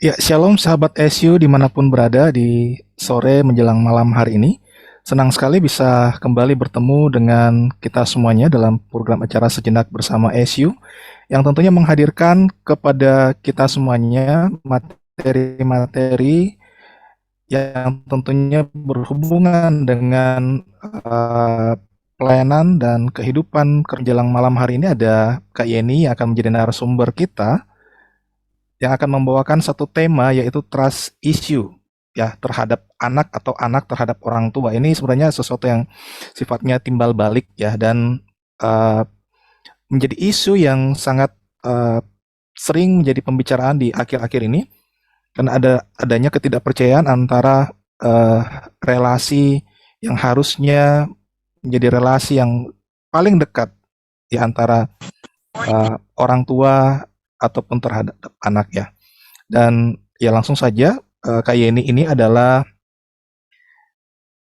Ya, shalom sahabat SU dimanapun berada di sore menjelang malam hari ini. Senang sekali bisa kembali bertemu dengan kita semuanya dalam program acara Sejenak Bersama SU yang tentunya menghadirkan kepada kita semuanya materi-materi yang tentunya berhubungan dengan pelayanan dan kehidupan kerja malam hari ini. Ada Kak Yeni yang akan menjadi narasumber kita yang akan membawakan satu tema yaitu trust issue ya terhadap anak atau anak terhadap orang tua. Ini sebenarnya sesuatu yang sifatnya timbal balik ya dan uh, menjadi isu yang sangat uh, sering menjadi pembicaraan di akhir-akhir ini karena adanya ketidakpercayaan antara relasi yang harusnya menjadi relasi yang paling dekat di antara orang tua ataupun terhadap anak ya. Dan ya langsung saja, Kak Yeni ini adalah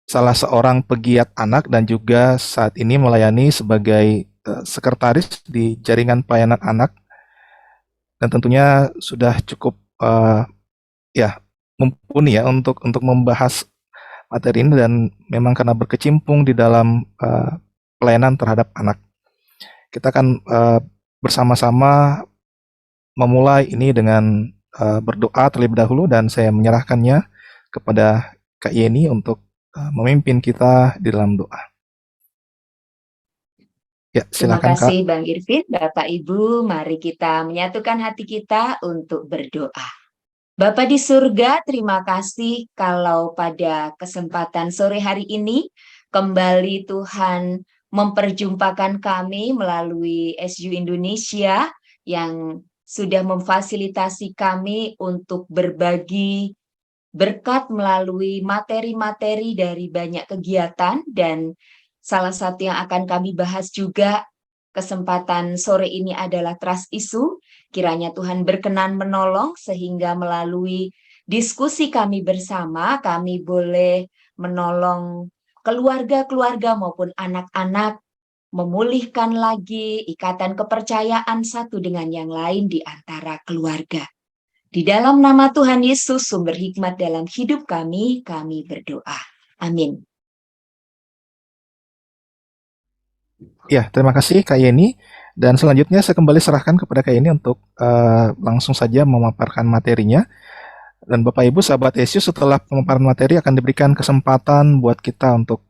salah seorang pegiat anak dan juga saat ini melayani sebagai sekretaris di jaringan pelayanan anak dan tentunya sudah cukup ya mumpuni ya untuk membahas materi ini dan memang karena berkecimpung di dalam pelayanan terhadap anak. Kita akan bersama-sama memulai ini dengan berdoa terlebih dahulu dan saya menyerahkannya kepada Kak Yeni untuk memimpin kita di dalam doa. Ya, Terima silakan Kak. kasih Bang Irfin, Bapak Ibu, mari kita menyatukan hati kita untuk berdoa. Bapa di surga, terima kasih kalau pada kesempatan sore hari ini kembali Tuhan memperjumpakan kami melalui SU Indonesia yang sudah memfasilitasi kami untuk berbagi berkat melalui materi-materi dari banyak kegiatan, dan salah satu yang akan kami bahas juga kesempatan sore ini adalah trust issue. Kiranya Tuhan berkenan menolong sehingga melalui diskusi kami bersama kami boleh menolong keluarga-keluarga maupun anak-anak memulihkan lagi ikatan kepercayaan satu dengan yang lain di antara keluarga. Di dalam nama Tuhan Yesus, sumber hikmat dalam hidup kami berdoa. Amin. Ya, terima kasih Kak Yeni. Dan selanjutnya saya kembali serahkan kepada Kak Yeni untuk langsung saja memaparkan materinya. Dan Bapak Ibu sahabat Yesus, setelah pemaparan materi akan diberikan kesempatan buat kita untuk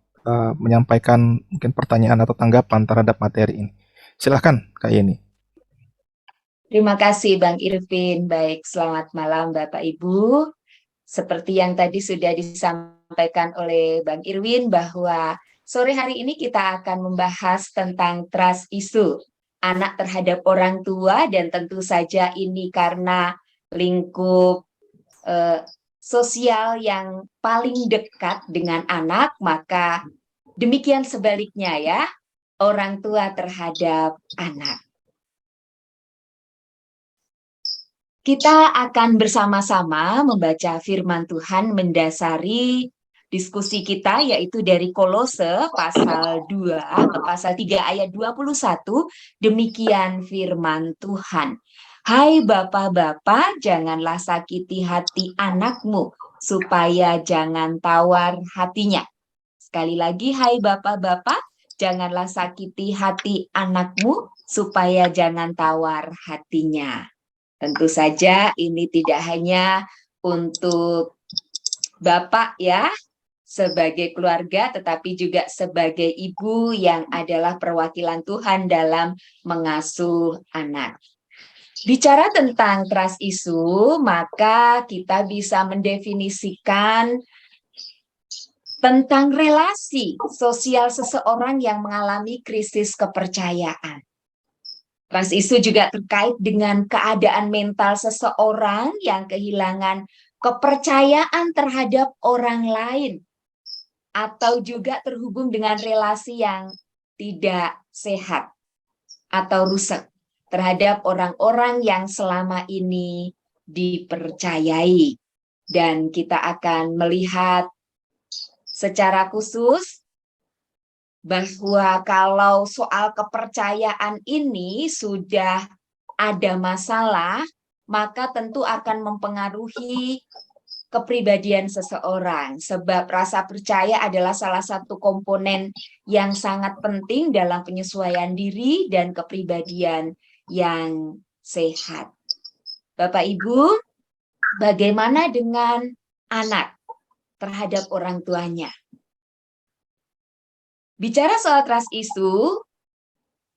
menyampaikan mungkin pertanyaan atau tanggapan terhadap materi ini. Silahkan Kak Yeni. Terima kasih Bang Irvin. Baik, selamat malam Bapak Ibu. Seperti yang tadi sudah disampaikan oleh Bang Irwin bahwa sore hari ini kita akan membahas tentang trust issue, anak terhadap orang tua, dan tentu saja ini karena lingkup sosial yang paling dekat dengan anak, maka demikian sebaliknya ya, orang tua terhadap anak. Kita akan bersama-sama membaca firman Tuhan mendasari diskusi kita, yaitu dari Kolose pasal 2 atau pasal 3 ayat 21. Demikian firman Tuhan. Hai bapak-bapak, janganlah sakiti hati anakmu, supaya jangan tawar hatinya. Sekali lagi, hai bapak-bapak, janganlah sakiti hati anakmu, supaya jangan tawar hatinya. Tentu saja ini tidak hanya untuk Bapak ya, sebagai keluarga, tetapi juga sebagai ibu yang adalah perwakilan Tuhan dalam mengasuh anak. Bicara tentang trust issue, maka kita bisa mendefinisikan tentang relasi sosial seseorang yang mengalami krisis kepercayaan. Trust issue juga terkait dengan keadaan mental seseorang yang kehilangan kepercayaan terhadap orang lain, atau juga terhubung dengan relasi yang tidak sehat atau rusak terhadap orang-orang yang selama ini dipercayai. Dan kita akan melihat secara khusus bahwa kalau soal kepercayaan ini sudah ada masalah, maka tentu akan mempengaruhi kepribadian seseorang, sebab rasa percaya adalah salah satu komponen yang sangat penting dalam penyesuaian diri dan kepribadian yang sehat. Bapak Ibu, bagaimana dengan anak terhadap orang tuanya? Bicara soal trust issue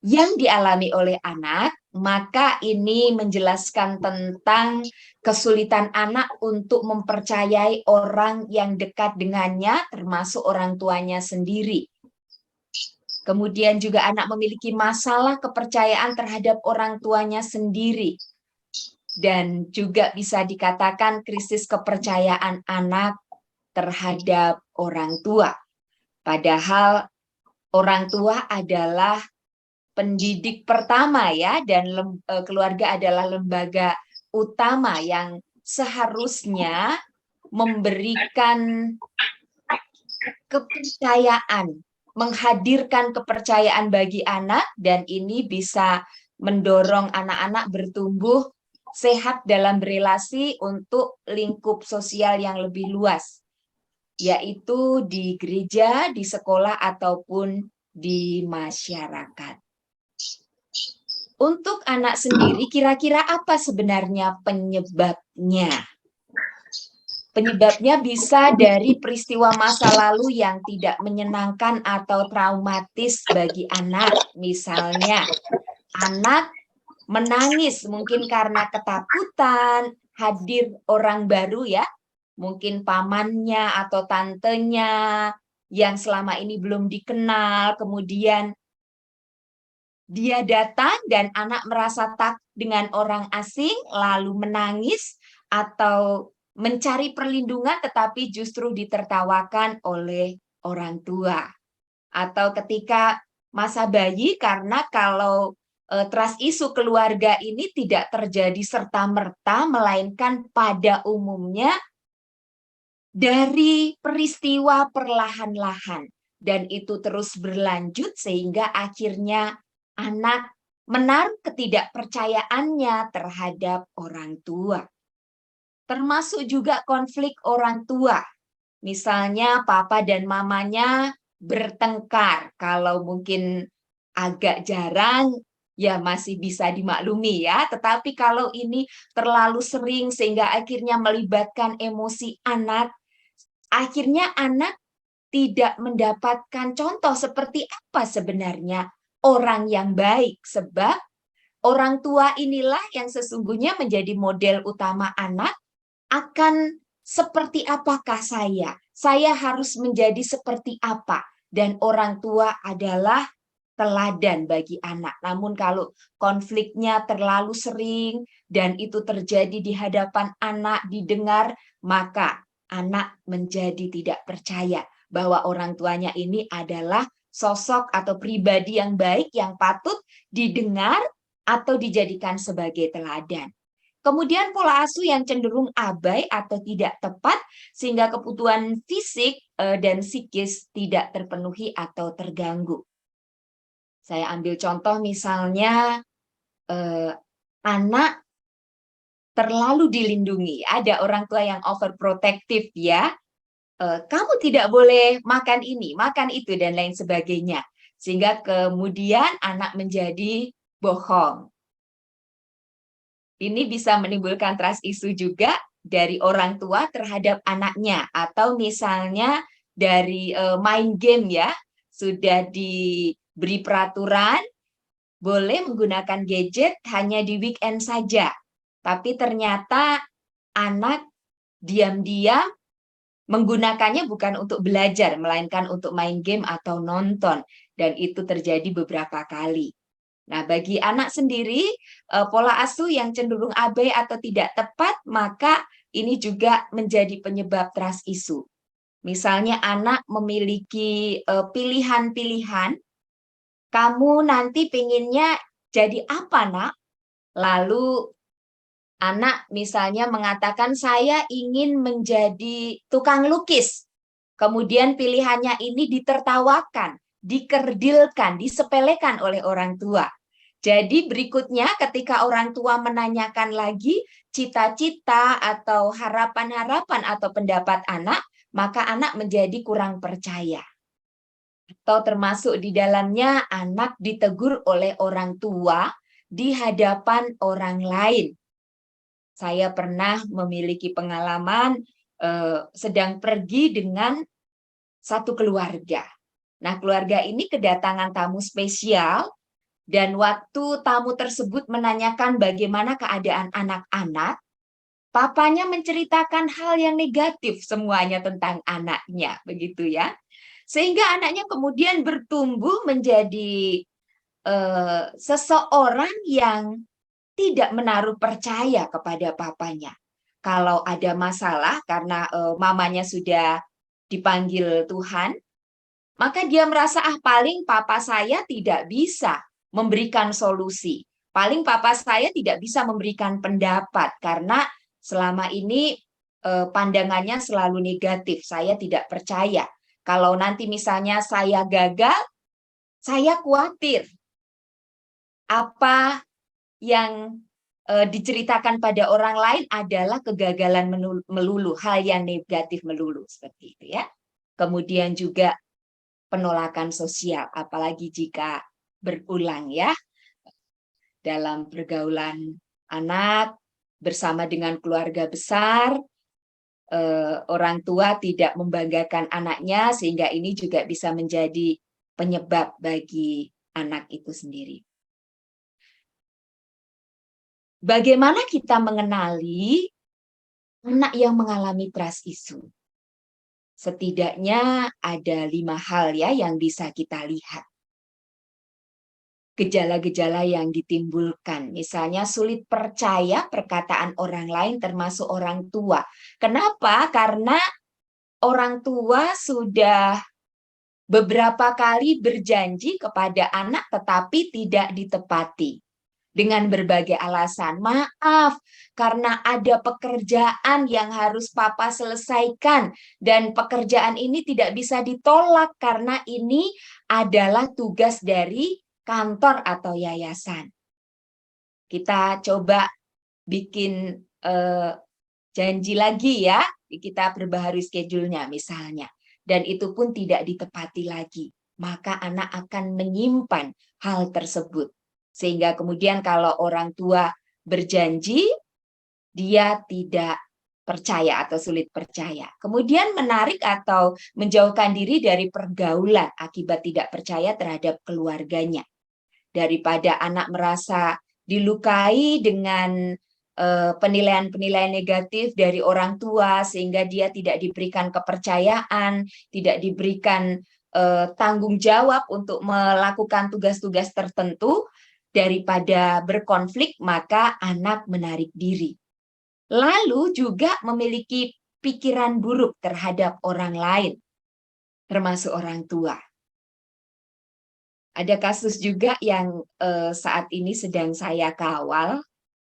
yang dialami oleh anak, maka ini menjelaskan tentang kesulitan anak untuk mempercayai orang yang dekat dengannya, termasuk orang tuanya sendiri. Kemudian juga anak memiliki masalah kepercayaan terhadap orang tuanya sendiri. Dan juga bisa dikatakan krisis kepercayaan anak terhadap orang tua. Padahal orang tua adalah pendidik pertama ya, dan keluarga adalah lembaga utama yang seharusnya memberikan kepercayaan, menghadirkan kepercayaan bagi anak, dan ini bisa mendorong anak-anak bertumbuh sehat dalam berelasi untuk lingkup sosial yang lebih luas, yaitu di gereja, di sekolah, ataupun di masyarakat. Untuk anak sendiri, kira-kira apa sebenarnya penyebabnya? Penyebabnya bisa dari peristiwa masa lalu yang tidak menyenangkan atau traumatis bagi anak. Misalnya, anak menangis mungkin karena ketakutan, hadir orang baru ya, mungkin pamannya atau tantenya yang selama ini belum dikenal, kemudian dia datang dan anak merasa takut dengan orang asing, lalu menangis atau mencari perlindungan tetapi justru ditertawakan oleh orang tua. Atau ketika masa bayi, karena kalau trust issue keluarga ini tidak terjadi serta-merta, melainkan pada umumnya dari peristiwa perlahan-lahan. Dan itu terus berlanjut sehingga akhirnya anak menaruh ketidakpercayaannya terhadap orang tua. Termasuk juga konflik orang tua. Misalnya papa dan mamanya bertengkar. Kalau mungkin agak jarang, ya masih bisa dimaklumi ya. Tetapi kalau ini terlalu sering sehingga akhirnya melibatkan emosi anak, akhirnya anak tidak mendapatkan contoh seperti apa sebenarnya orang yang baik, sebab orang tua inilah yang sesungguhnya menjadi model utama anak. Akan seperti apakah saya harus menjadi seperti apa, dan orang tua adalah teladan bagi anak. Namun kalau konfliknya terlalu sering dan itu terjadi di hadapan anak, didengar, maka anak menjadi tidak percaya bahwa orang tuanya ini adalah sosok atau pribadi yang baik yang patut didengar atau dijadikan sebagai teladan. Kemudian pola asuh yang cenderung abai atau tidak tepat sehingga kebutuhan fisik dan psikis tidak terpenuhi atau terganggu. Saya ambil contoh misalnya anak terlalu dilindungi. Ada orang tua yang overprotective ya. Kamu tidak boleh makan ini, makan itu, dan lain sebagainya. Sehingga kemudian anak menjadi bohong. Ini bisa menimbulkan trust issue juga dari orang tua terhadap anaknya. Atau misalnya dari main game ya, sudah diberi peraturan, boleh menggunakan gadget hanya di weekend saja. Tapi ternyata anak diam-diam menggunakannya bukan untuk belajar, melainkan untuk main game atau nonton. Dan itu terjadi beberapa kali. Nah, bagi anak sendiri, pola asuh yang cenderung abai atau tidak tepat, maka ini juga menjadi penyebab trust issue. Misalnya anak memiliki pilihan-pilihan, kamu nanti pengennya jadi apa, nak? Lalu anak misalnya mengatakan, saya ingin menjadi tukang lukis. Kemudian pilihannya ini ditertawakan, dikerdilkan, disepelekan oleh orang tua. Jadi berikutnya ketika orang tua menanyakan lagi cita-cita atau harapan-harapan atau pendapat anak, maka anak menjadi kurang percaya. Atau termasuk di dalamnya anak ditegur oleh orang tua di hadapan orang lain. Saya pernah memiliki pengalaman sedang pergi dengan satu keluarga. Nah, keluarga ini kedatangan tamu spesial. Dan waktu tamu tersebut menanyakan bagaimana keadaan anak-anak, papanya menceritakan hal yang negatif semuanya tentang anaknya, begitu ya. Sehingga anaknya kemudian bertumbuh menjadi seseorang yang tidak menaruh percaya kepada papanya. Kalau ada masalah karena mamanya sudah dipanggil Tuhan, maka dia merasa paling papa saya tidak bisa memberikan solusi. Paling papa saya tidak bisa memberikan pendapat karena selama ini pandangannya selalu negatif. Saya tidak percaya. Kalau nanti misalnya saya gagal, saya khawatir apa yang diceritakan pada orang lain adalah kegagalan melulu, hal yang negatif melulu seperti itu ya. Kemudian juga penolakan sosial, apalagi jika berulang ya dalam pergaulan anak bersama dengan keluarga besar, orang tua tidak membanggakan anaknya sehingga ini juga bisa menjadi penyebab bagi anak itu sendiri. Bagaimana kita mengenali anak yang mengalami trust issue? Setidaknya ada 5 hal ya yang bisa kita lihat. Gejala-gejala yang ditimbulkan, misalnya sulit percaya perkataan orang lain termasuk orang tua. Kenapa? Karena orang tua sudah beberapa kali berjanji kepada anak tetapi tidak ditepati. Dengan berbagai alasan, maaf karena ada pekerjaan yang harus papa selesaikan dan pekerjaan ini tidak bisa ditolak karena ini adalah tugas dari kantor atau yayasan. Kita coba bikin janji lagi ya, kita perbaharui schedule-nya misalnya, dan itu pun tidak ditepati lagi, maka anak akan menyimpan hal tersebut. Sehingga kemudian kalau orang tua berjanji, dia tidak percaya atau sulit percaya. Kemudian menarik atau menjauhkan diri dari pergaulan akibat tidak percaya terhadap keluarganya. Daripada anak merasa dilukai dengan penilaian-penilaian negatif dari orang tua sehingga dia tidak diberikan kepercayaan, tidak diberikan tanggung jawab untuk melakukan tugas-tugas tertentu, daripada berkonflik maka anak menarik diri. Lalu juga memiliki pikiran buruk terhadap orang lain, termasuk orang tua. Ada kasus juga yang saat ini sedang saya kawal.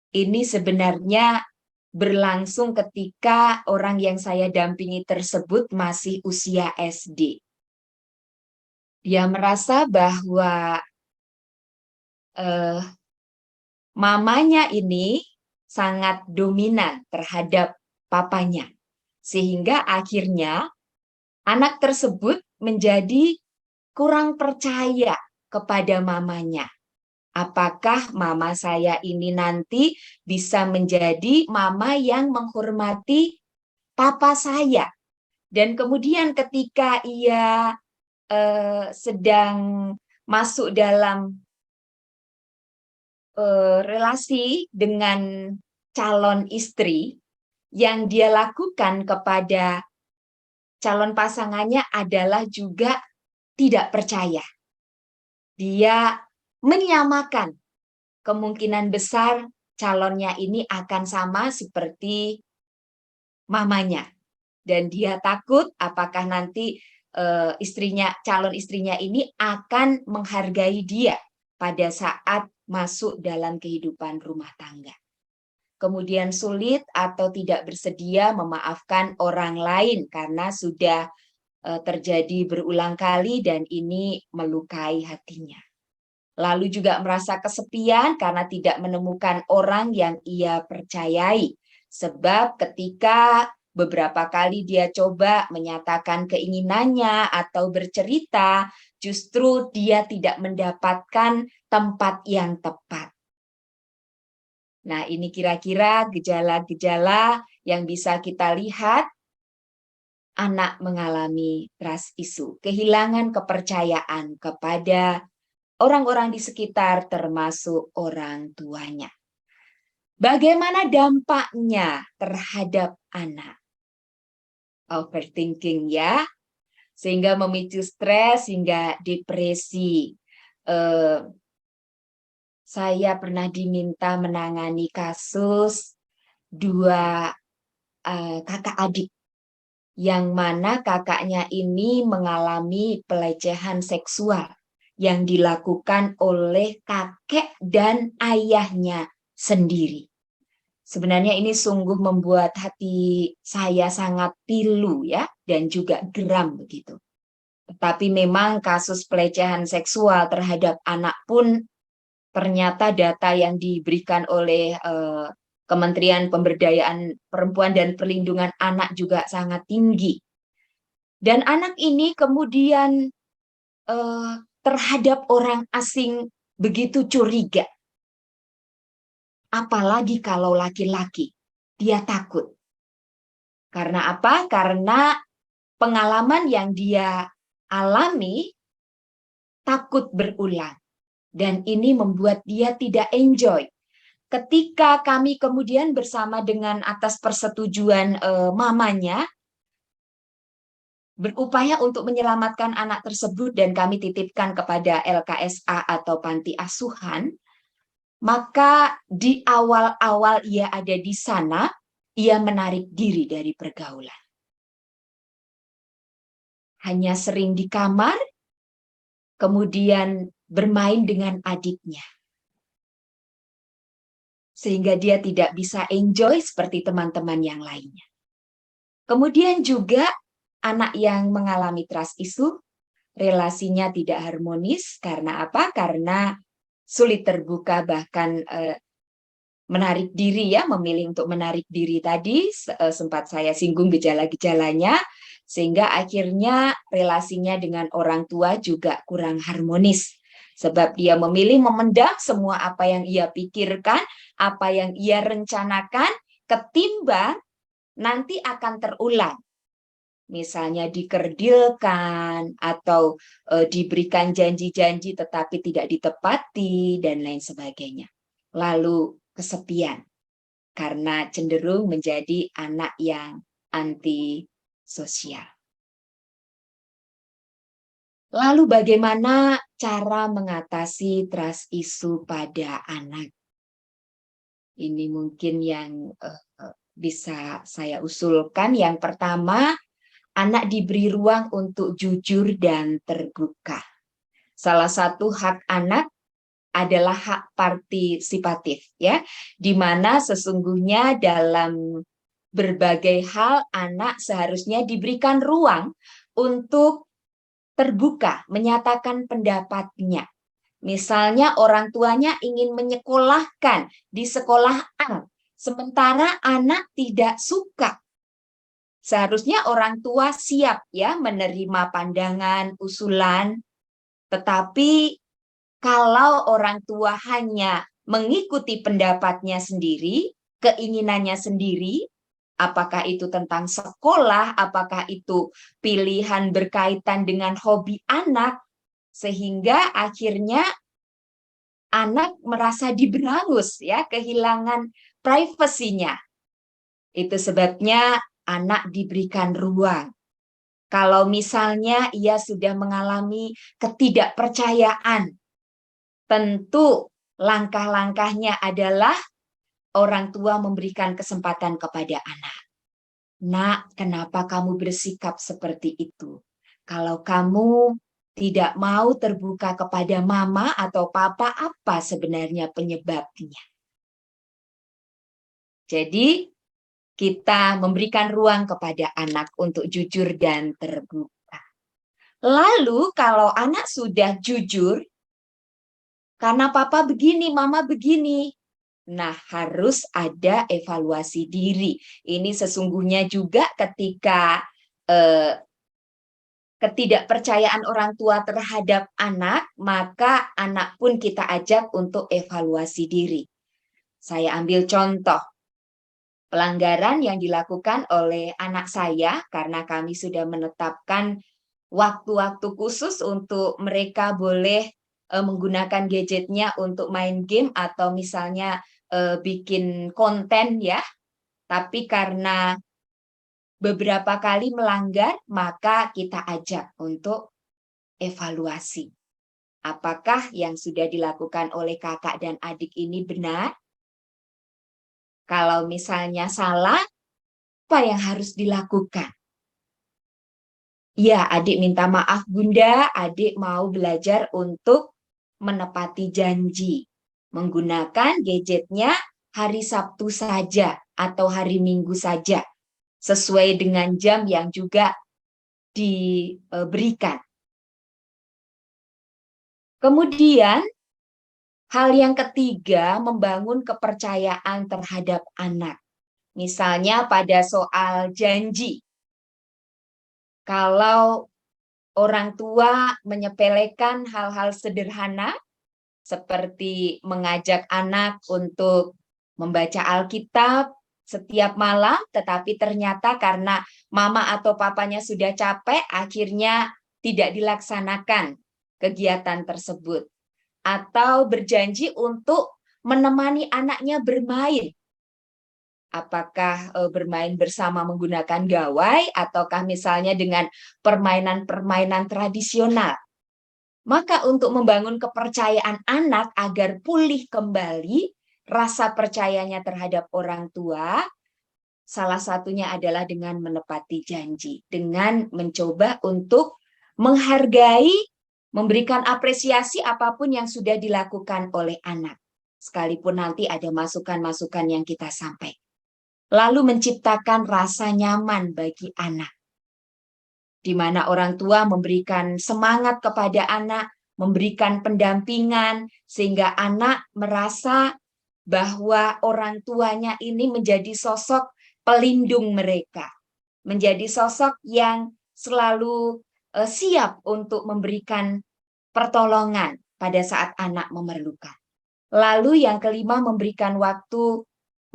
Ini sebenarnya berlangsung ketika orang yang saya dampingi tersebut masih usia SD. Dia merasa bahwa mamanya ini sangat dominan terhadap papanya. Sehingga akhirnya anak tersebut menjadi kurang percaya kepada mamanya. Apakah mama saya ini nanti bisa menjadi mama yang menghormati papa saya? Dan kemudian ketika ia sedang masuk dalam relasi dengan calon istri, yang dia lakukan kepada calon pasangannya adalah juga tidak percaya. Dia menyamakan kemungkinan besar calonnya ini akan sama seperti mamanya. Dan dia takut apakah nanti calon istrinya ini akan menghargai dia pada saat masuk dalam kehidupan rumah tangga. Kemudian sulit atau tidak bersedia memaafkan orang lain karena sudah terjadi berulang kali dan ini melukai hatinya. lalu juga merasa kesepian karena tidak menemukan orang yang ia percayai. Sebab ketika beberapa kali dia coba menyatakan keinginannya atau bercerita, justru dia tidak mendapatkan tempat yang tepat. Nah, ini kira-kira gejala-gejala yang bisa kita lihat anak mengalami trust issue, kehilangan kepercayaan kepada orang-orang di sekitar termasuk orang tuanya. Bagaimana dampaknya terhadap anak? Overthinking ya, sehingga memicu stres hingga depresi. Saya pernah diminta menangani kasus dua kakak adik, yang mana kakaknya ini mengalami pelecehan seksual yang dilakukan oleh kakek dan ayahnya sendiri. Sebenarnya ini sungguh membuat hati saya sangat pilu ya, dan juga geram begitu. Tetapi memang kasus pelecehan seksual terhadap anak pun ternyata data yang diberikan oleh Kementerian Pemberdayaan Perempuan dan Perlindungan Anak juga sangat tinggi. Dan anak ini kemudian terhadap orang asing begitu curiga. Apalagi kalau laki-laki, dia takut. Karena apa? Karena pengalaman yang dia alami takut berulang. Dan ini membuat dia tidak enjoy. Ketika kami kemudian bersama dengan atas persetujuan mamanya, berupaya untuk menyelamatkan anak tersebut dan kami titipkan kepada LKSA atau panti asuhan, maka di awal-awal ia ada di sana, ia menarik diri dari pergaulan. Hanya sering di kamar, kemudian bermain dengan adiknya. Sehingga dia tidak bisa enjoy seperti teman-teman yang lainnya. Kemudian juga anak yang mengalami trust issue, relasinya tidak harmonis. Karena apa? Karena sulit terbuka, bahkan menarik diri ya, memilih untuk menarik diri tadi, sempat saya singgung gejala-gejalanya, sehingga akhirnya relasinya dengan orang tua juga kurang harmonis. Sebab dia memilih memendam semua apa yang ia pikirkan, apa yang ia rencanakan, ketimbang nanti akan terulang. Misalnya dikerdilkan atau diberikan janji-janji tetapi tidak ditepati dan lain sebagainya. Lalu kesepian karena cenderung menjadi anak yang antisosial. Lalu bagaimana cara mengatasi trust issue pada anak? Ini mungkin yang bisa saya usulkan. Yang pertama, anak diberi ruang untuk jujur dan terbuka. Salah satu hak anak adalah hak partisipatif, ya, di mana sesungguhnya dalam berbagai hal anak seharusnya diberikan ruang untuk terbuka, menyatakan pendapatnya. Misalnya orang tuanya ingin menyekolahkan di sekolah A, sementara anak tidak suka. Seharusnya orang tua siap ya menerima pandangan, usulan, tetapi kalau orang tua hanya mengikuti pendapatnya sendiri, keinginannya sendiri, apakah itu tentang sekolah, apakah itu pilihan berkaitan dengan hobi anak, sehingga akhirnya anak merasa diberangus ya, kehilangan privasinya. Itu sebabnya anak diberikan ruang. Kalau misalnya ia sudah mengalami ketidakpercayaan, tentu langkah-langkahnya adalah orang tua memberikan kesempatan kepada anak. Nak, kenapa kamu bersikap seperti itu? Kalau kamu tidak mau terbuka kepada mama atau papa, apa sebenarnya penyebabnya? Jadi, kita memberikan ruang kepada anak untuk jujur dan terbuka. Lalu, kalau anak sudah jujur, karena papa begini, mama begini. Nah, harus ada evaluasi diri. Ini sesungguhnya juga ketika ketidakpercayaan orang tua terhadap anak, maka anak pun kita ajak untuk evaluasi diri. Saya ambil contoh pelanggaran yang dilakukan oleh anak saya karena kami sudah menetapkan waktu-waktu khusus untuk mereka boleh menggunakan gadgetnya untuk main game atau misalnya bikin konten ya. Tapi karena beberapa kali melanggar, maka kita ajak untuk evaluasi. Apakah yang sudah dilakukan oleh kakak dan adik ini benar? Kalau misalnya salah, apa yang harus dilakukan? Ya, adik minta maaf Bunda, adik mau belajar untuk menepati janji. Menggunakan gadgetnya hari Sabtu saja atau hari Minggu saja. Sesuai dengan jam yang juga diberikan. Kemudian, hal yang ketiga, membangun kepercayaan terhadap anak. Misalnya pada soal janji. Kalau orang tua menyepelekan hal-hal sederhana, seperti mengajak anak untuk membaca Alkitab setiap malam, tetapi ternyata karena mama atau papanya sudah capek, akhirnya tidak dilaksanakan kegiatan tersebut. Atau berjanji untuk menemani anaknya bermain. Apakah bermain bersama menggunakan gawai, ataukah misalnya dengan permainan-permainan tradisional. Maka untuk membangun kepercayaan anak agar pulih kembali rasa percayanya terhadap orang tua, salah satunya adalah dengan menepati janji, dengan mencoba untuk menghargai, memberikan apresiasi apapun yang sudah dilakukan oleh anak, sekalipun nanti ada masukan-masukan yang kita sampaikan. Lalu menciptakan rasa nyaman bagi anak, di mana orang tua memberikan semangat kepada anak, memberikan pendampingan, sehingga anak merasa bahwa orang tuanya ini menjadi sosok pelindung mereka, menjadi sosok yang selalu siap untuk memberikan pertolongan pada saat anak memerlukan. Lalu yang kelima, memberikan waktu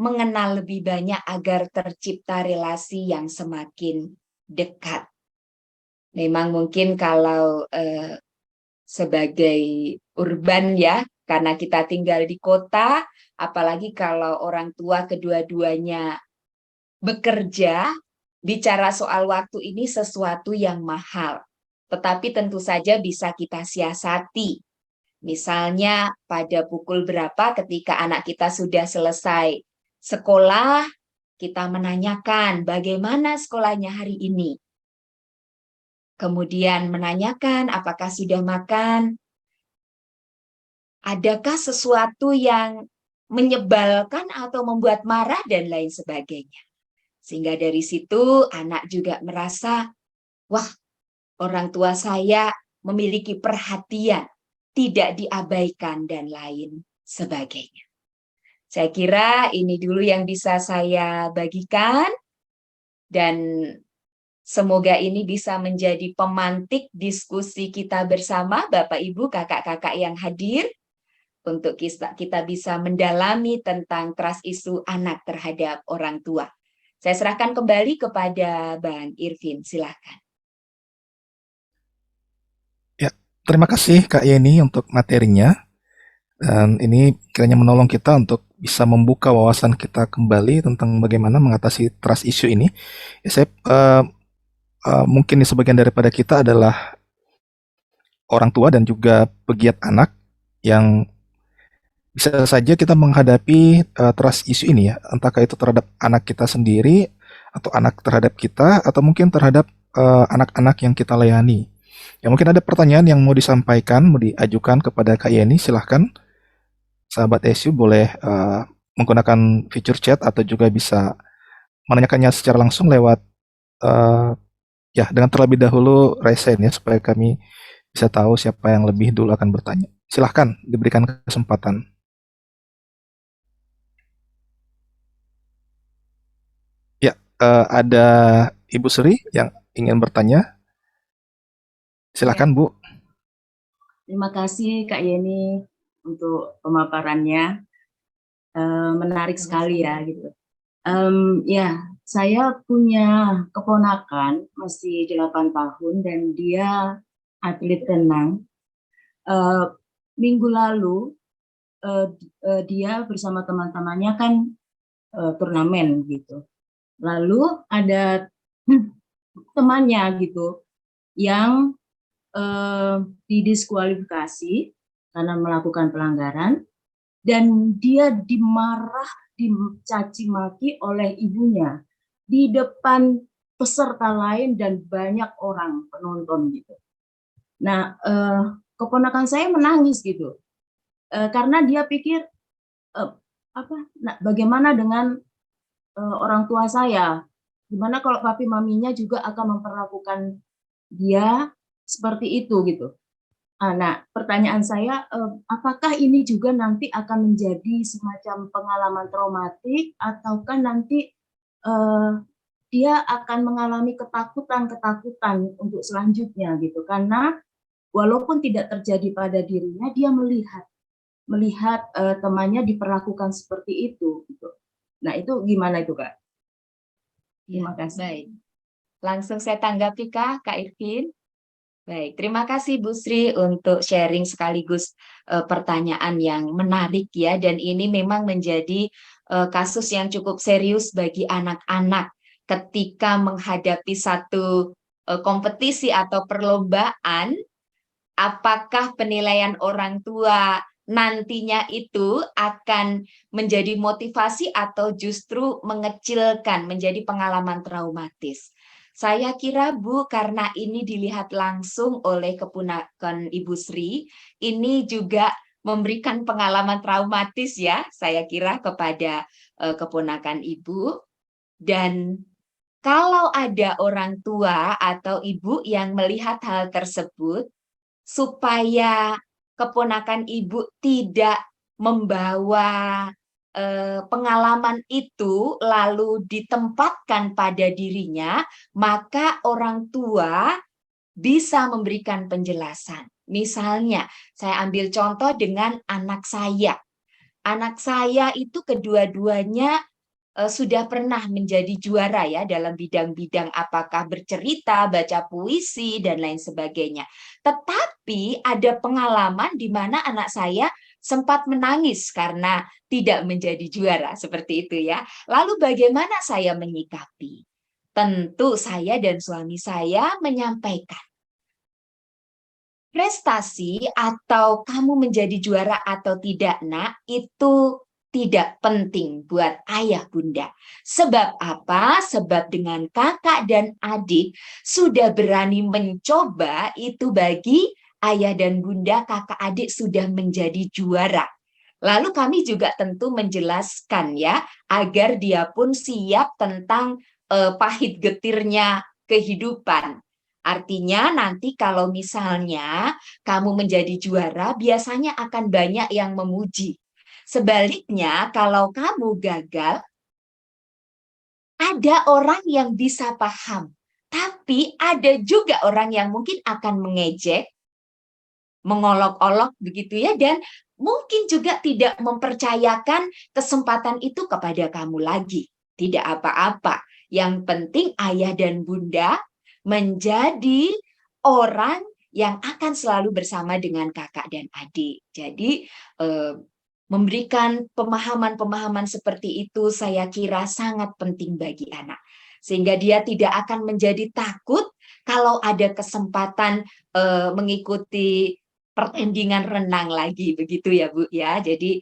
mengenal lebih banyak agar tercipta relasi yang semakin dekat. Memang mungkin kalau sebagai urban ya, karena kita tinggal di kota, apalagi kalau orang tua kedua-duanya bekerja, bicara soal waktu ini sesuatu yang mahal. Tetapi tentu saja bisa kita siasati. Misalnya pada pukul berapa ketika anak kita sudah selesai sekolah, kita menanyakan bagaimana sekolahnya hari ini. Kemudian menanyakan apakah sudah makan, adakah sesuatu yang menyebalkan atau membuat marah dan lain sebagainya. Sehingga dari situ anak juga merasa, wah, orang tua saya memiliki perhatian, tidak diabaikan dan lain sebagainya. Saya kira ini dulu yang bisa saya bagikan, dan semoga ini bisa menjadi pemantik diskusi kita bersama, Bapak, Ibu, kakak-kakak yang hadir, untuk kita bisa mendalami tentang trust issue anak terhadap orang tua. Saya serahkan kembali kepada Bang Irvin, silakan. Ya, terima kasih Kak Yeni untuk materinya. Dan ini kiranya menolong kita untuk bisa membuka wawasan kita kembali tentang bagaimana mengatasi trust issue ini. Ya, saya mungkin sebagian daripada kita adalah orang tua dan juga pegiat anak yang bisa saja kita menghadapi trust issue ini ya, entahkah itu terhadap anak kita sendiri atau anak terhadap kita atau mungkin terhadap anak-anak yang kita layani. Ya, mungkin ada pertanyaan yang mau disampaikan, mau diajukan kepada Kak Yeni, silahkan. Sahabat SU boleh menggunakan fitur chat atau juga bisa menanyakannya secara langsung lewat ya dengan terlebih dahulu raise hand ya, supaya kami bisa tahu siapa yang lebih dulu akan bertanya. Silahkan diberikan kesempatan. Ya, ada Ibu Sri yang ingin bertanya. Ya, Silahkan Bu. terima kasih Kak Yeni untuk pemaparannya. Menarik sekali ya gitu. Ya, saya punya keponakan masih 8 tahun dan dia atlet renang. Eh, Minggu lalu dia bersama teman-temannya kan turnamen gitu. Lalu ada temannya gitu yang didiskualifikasi karena melakukan pelanggaran dan dia dicaci maki oleh ibunya di depan peserta lain dan banyak orang penonton gitu. Nah, keponakan saya menangis gitu karena dia pikir bagaimana dengan orang tua saya? Gimana kalau papi maminya juga akan memperlakukan dia seperti itu gitu. Nah, pertanyaan saya, apakah ini juga nanti akan menjadi semacam pengalaman traumatik, ataukah nanti dia akan mengalami ketakutan-ketakutan untuk selanjutnya gitu? Karena walaupun tidak terjadi pada dirinya, dia melihat temannya diperlakukan seperti itu. Gitu. Nah, itu gimana itu, Kak? Terima kasih. Baik, langsung saya tanggapi Kak Irvin. Baik, terima kasih Bu Sri untuk sharing sekaligus pertanyaan yang menarik ya, dan ini memang menjadi kasus yang cukup serius bagi anak-anak ketika menghadapi satu kompetisi atau perlombaan. Apakah penilaian orang tua nantinya itu akan menjadi motivasi atau justru mengecilkan, menjadi pengalaman traumatis? Saya kira Bu, karena ini dilihat langsung oleh keponakan Ibu Sri, ini juga memberikan pengalaman traumatis ya, saya kira kepada keponakan Ibu. Dan kalau ada orang tua atau ibu yang melihat hal tersebut, supaya keponakan ibu tidak membawa pengalaman itu lalu ditempatkan pada dirinya, maka orang tua bisa memberikan penjelasan. Misalnya, saya ambil contoh dengan anak saya. Anak saya itu kedua-duanya sudah pernah menjadi juara ya dalam bidang-bidang apakah bercerita, baca puisi, dan lain sebagainya. Tetapi ada pengalaman di mana anak saya sempat menangis karena tidak menjadi juara, seperti itu ya. Lalu bagaimana saya menyikapi? Tentu saya dan suami saya menyampaikan, prestasi atau kamu menjadi juara atau tidak, Nak, itu tidak penting buat ayah bunda. Sebab apa? Sebab dengan kakak dan adik sudah berani mencoba, itu bagi ayah dan bunda, kakak adik sudah menjadi juara. Lalu kami juga tentu menjelaskan ya, agar dia pun siap tentang pahit getirnya kehidupan. Artinya nanti kalau misalnya kamu menjadi juara, biasanya akan banyak yang memuji. Sebaliknya, kalau kamu gagal, ada orang yang bisa paham. Tapi ada juga orang yang mungkin akan mengejek, mengolok-olok begitu ya, dan mungkin juga tidak mempercayakan kesempatan itu kepada kamu lagi. Tidak apa-apa. Yang penting ayah dan bunda menjadi orang yang akan selalu bersama dengan kakak dan adik. Jadi memberikan pemahaman-pemahaman seperti itu saya kira sangat penting bagi anak. Sehingga dia tidak akan menjadi takut kalau ada kesempatan mengikuti pertandingan renang lagi, begitu ya Bu ya. Jadi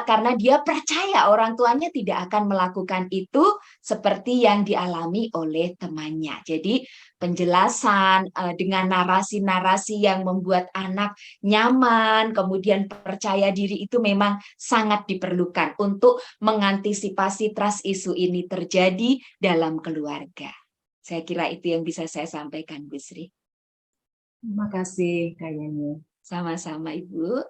karena dia percaya orang tuanya tidak akan melakukan itu seperti yang dialami oleh temannya. Jadi penjelasan dengan narasi-narasi yang membuat anak nyaman, kemudian percaya diri, itu memang sangat diperlukan untuk mengantisipasi trust issue ini terjadi dalam keluarga. Saya kira itu yang bisa saya sampaikan, Bu Sri. Terima kasih Kak Yeni. Sama-sama Ibu.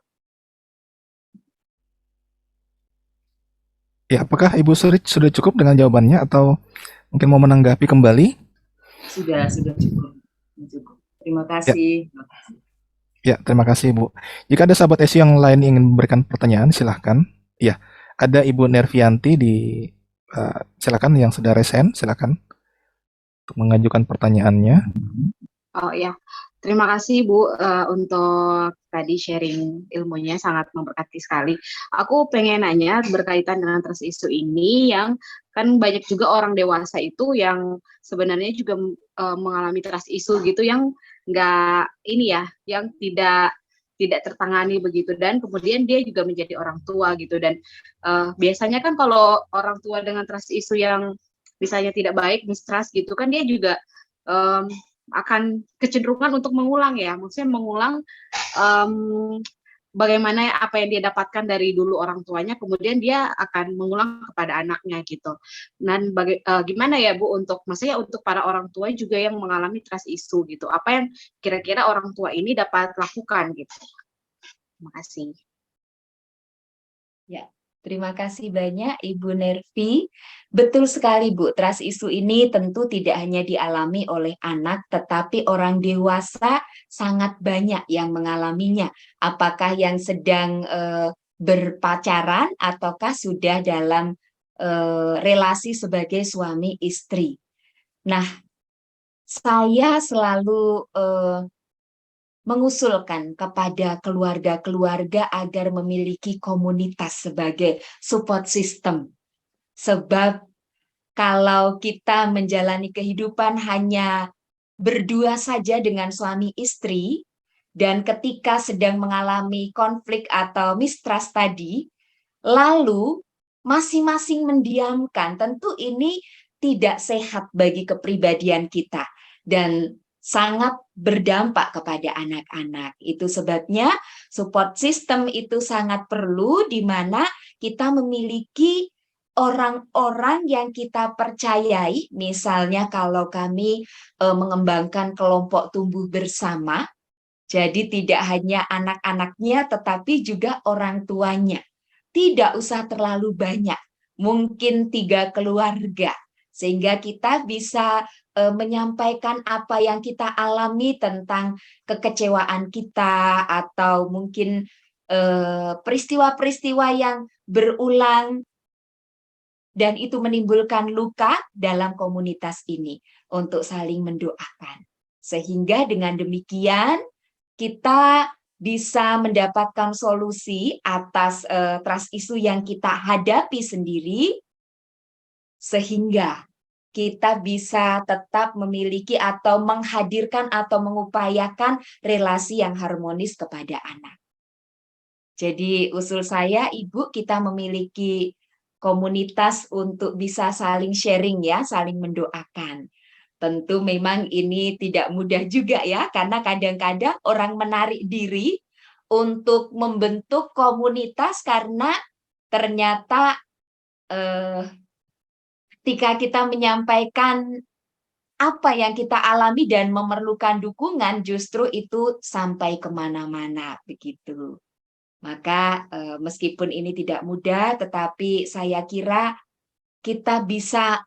Ya, apakah Ibu Surit sudah cukup dengan jawabannya atau mungkin mau menanggapi kembali? Sudah cukup. Cukup. Terima Ya, kasih. ya, terima kasih Ibu. Jika ada sahabat SU yang lain ingin memberikan pertanyaan, silahkan. Ya, ada Ibu Nervianti silakan yang sudah resen, silakan untuk mengajukan pertanyaannya. Oh ya, terima kasih Bu untuk tadi sharing ilmunya sangat memberkati sekali. Aku pengen nanya berkaitan dengan trust issue ini yang kan banyak juga orang dewasa itu yang sebenarnya juga mengalami trust issue gitu yang nggak ini ya, yang tidak tertangani begitu dan kemudian dia juga menjadi orang tua gitu dan biasanya kan kalau orang tua dengan trust issue yang misalnya tidak baik, mistrust gitu kan dia juga akan kecenderungan untuk mengulang ya, maksudnya mengulang bagaimana apa yang dia dapatkan dari dulu orang tuanya, kemudian dia akan mengulang kepada anaknya gitu. Dan gimana ya Bu untuk, maksudnya untuk para orang tua juga yang mengalami trust issue gitu, apa yang kira-kira orang tua ini dapat lakukan gitu. Terima kasih. Ya, terima kasih banyak Ibu Nervi. Betul sekali Bu, trust issue ini tentu tidak hanya dialami oleh anak, tetapi orang dewasa sangat banyak yang mengalaminya. Apakah yang sedang berpacaran ataukah sudah dalam relasi sebagai suami istri. Nah, saya selalu mengusulkan kepada keluarga-keluarga agar memiliki komunitas sebagai support system. Sebab kalau kita menjalani kehidupan hanya berdua saja dengan suami istri, dan ketika sedang mengalami konflik atau mistrust tadi, lalu masing-masing mendiamkan, tentu ini tidak sehat bagi kepribadian kita. Dan sangat berdampak kepada anak-anak. Itu sebabnya support system itu sangat perlu di mana kita memiliki orang-orang yang kita percayai, misalnya kalau kami mengembangkan kelompok tumbuh bersama, jadi tidak hanya anak-anaknya tetapi juga orang tuanya. Tidak usah terlalu banyak, mungkin 3 keluarga, sehingga kita bisa menyampaikan apa yang kita alami tentang kekecewaan kita atau mungkin peristiwa-peristiwa yang berulang dan itu menimbulkan luka dalam komunitas ini untuk saling mendoakan. Sehingga dengan demikian kita bisa mendapatkan solusi atas trust issue yang kita hadapi sendiri sehingga kita bisa tetap memiliki atau menghadirkan atau mengupayakan relasi yang harmonis kepada anak. Jadi usul saya, Ibu, kita memiliki komunitas untuk bisa saling sharing ya, saling mendoakan. Tentu memang ini tidak mudah juga ya, karena kadang-kadang orang menarik diri untuk membentuk komunitas karena ternyata ketika kita menyampaikan apa yang kita alami dan memerlukan dukungan, justru itu sampai kemana-mana begitu. Maka meskipun ini tidak mudah, tetapi saya kira kita bisa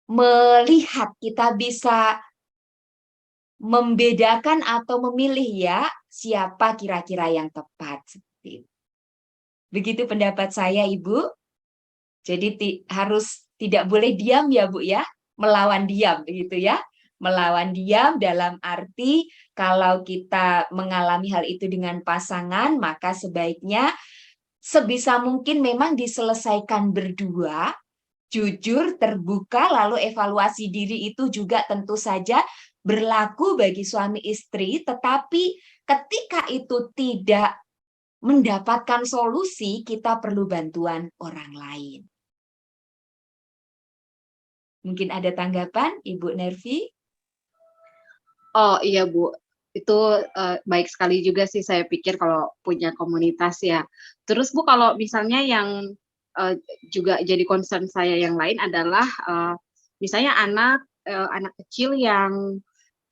melihat, kita bisa membedakan atau memilih ya siapa kira-kira yang tepat. Begitu pendapat saya, Ibu. Jadi harus tidak boleh diam ya Bu ya, melawan diam begitu ya. Melawan diam dalam arti kalau kita mengalami hal itu dengan pasangan, maka sebaiknya sebisa mungkin memang diselesaikan berdua, jujur, terbuka, lalu evaluasi diri itu juga tentu saja berlaku bagi suami istri, tetapi ketika itu tidak mendapatkan solusi, kita perlu bantuan orang lain. Mungkin ada tanggapan, Ibu Nervi? Oh iya Bu, itu baik sekali juga sih saya pikir kalau punya komunitas ya. Terus Bu kalau misalnya yang juga jadi concern saya yang lain adalah misalnya anak kecil yang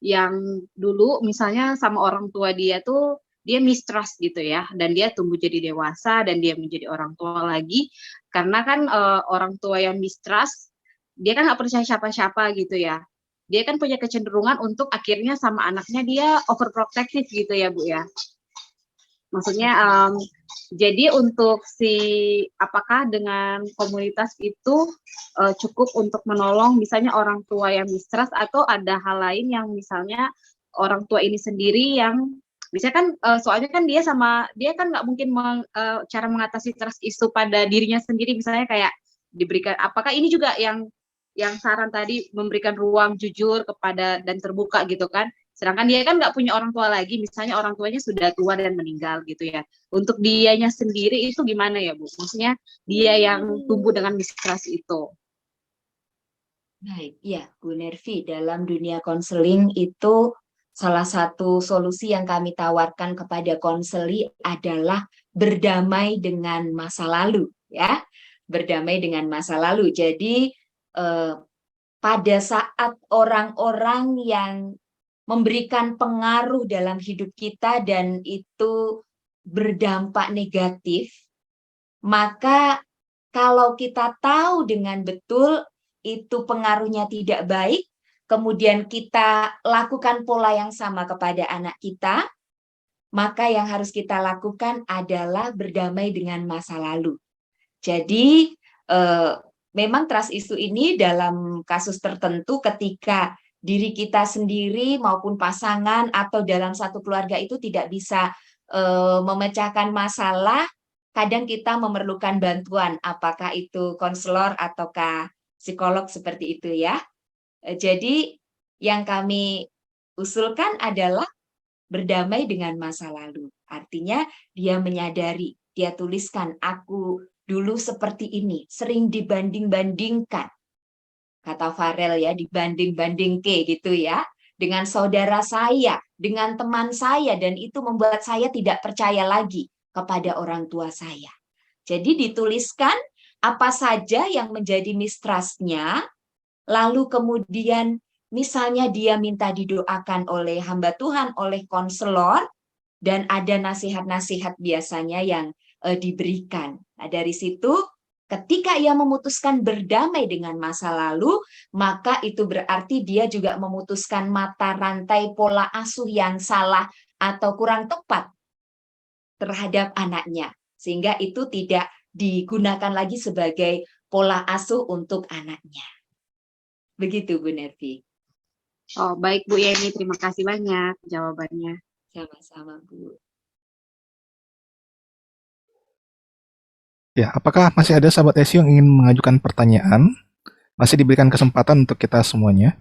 yang dulu misalnya sama orang tua dia tuh dia mistrust gitu ya, dan dia tumbuh jadi dewasa dan dia menjadi orang tua lagi, karena kan orang tua yang mistrust dia kan nggak percaya siapa-siapa gitu ya. Dia kan punya kecenderungan untuk akhirnya sama anaknya dia overprotective gitu ya Bu ya. Maksudnya jadi untuk apakah dengan komunitas itu cukup untuk menolong misalnya orang tua yang mistrust, atau ada hal lain yang misalnya orang tua ini sendiri yang bisa kan soalnya kan dia kan nggak mungkin cara mengatasi trust issue pada dirinya sendiri, misalnya kayak diberikan, apakah ini juga yang saran tadi memberikan ruang jujur kepada dan terbuka gitu kan. Sedangkan dia kan nggak punya orang tua lagi, misalnya orang tuanya sudah tua dan meninggal gitu ya. Untuk dianya sendiri itu gimana ya Bu? Maksudnya dia yang tumbuh dengan mistrust itu. Baik, ya Bu Nervi, dalam dunia konseling itu salah satu solusi yang kami tawarkan kepada konseli adalah berdamai dengan masa lalu, ya. Berdamai dengan masa lalu. Jadi pada saat orang-orang yang memberikan pengaruh dalam hidup kita dan itu berdampak negatif, maka kalau kita tahu dengan betul itu pengaruhnya tidak baik, kemudian kita lakukan pola yang sama kepada anak kita, maka yang harus kita lakukan adalah berdamai dengan masa lalu. Jadi memang trust issue ini dalam kasus tertentu ketika diri kita sendiri maupun pasangan atau dalam satu keluarga itu tidak bisa memecahkan masalah, kadang kita memerlukan bantuan, apakah itu konselor ataukah psikolog seperti itu ya. Jadi yang kami usulkan adalah berdamai dengan masa lalu. Artinya dia menyadari, dia tuliskan, aku dulu seperti ini, sering dibanding-bandingkan. Kata Farel ya, dibanding-bandingke gitu ya. Dengan saudara saya, dengan teman saya, dan itu membuat saya tidak percaya lagi kepada orang tua saya. Jadi dituliskan apa saja yang menjadi mistrustnya, lalu kemudian misalnya dia minta didoakan oleh hamba Tuhan, oleh konselor, dan ada nasihat-nasihat biasanya yang diberikan. Nah, dari situ ketika ia memutuskan berdamai dengan masa lalu, maka itu berarti dia juga memutuskan mata rantai pola asuh yang salah atau kurang tepat terhadap anaknya. Sehingga itu tidak digunakan lagi sebagai pola asuh untuk anaknya. Begitu Bu Nervi. Oh, baik Bu Yeni, terima kasih banyak jawabannya. Sama-sama Bu. Ya, apakah masih ada sahabat SEO yang ingin mengajukan pertanyaan? Masih diberikan kesempatan untuk kita semuanya.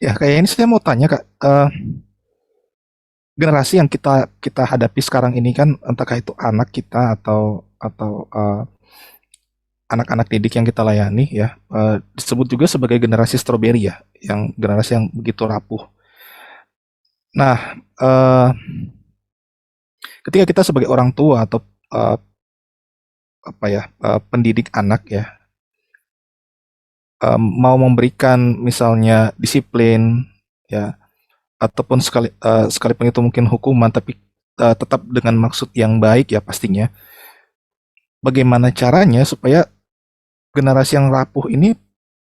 Ya, kayak ini saya mau tanya Kak, generasi yang kita hadapi sekarang ini kan entahkah itu anak kita atau anak-anak didik yang kita layani ya, disebut juga sebagai generasi stroberi ya, yang generasi yang begitu rapuh. Nah, ketika kita sebagai orang tua atau pendidik anak ya, mau memberikan misalnya disiplin ya, ataupun sekalipun itu mungkin hukuman, tapi tetap dengan maksud yang baik ya pastinya. Bagaimana caranya supaya generasi yang rapuh ini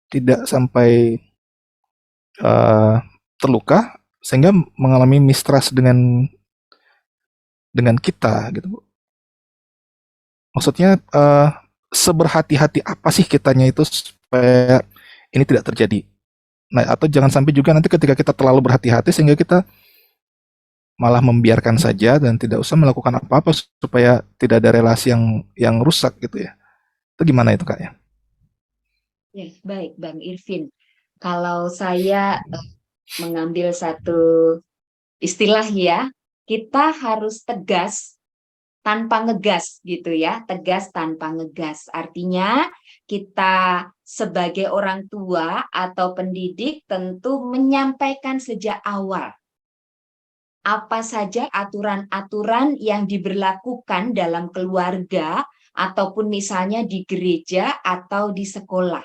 tidak sampai terluka sehingga mengalami mistrust dengan kita gitu Bu. Maksudnya seberhati-hati apa sih kitanya itu supaya ini tidak terjadi. Nah, atau jangan sampai juga nanti ketika kita terlalu berhati-hati sehingga kita malah membiarkan saja dan tidak usah melakukan apa-apa supaya tidak ada relasi yang rusak gitu ya. Itu gimana itu Kak ya? Ya, baik Bang Irvin. Kalau saya mengambil satu istilah ya, kita harus tegas tanpa ngegas gitu ya, tegas tanpa ngegas. Artinya kita sebagai orang tua atau pendidik tentu menyampaikan sejak awal apa saja aturan-aturan yang diberlakukan dalam keluarga ataupun misalnya di gereja atau di sekolah.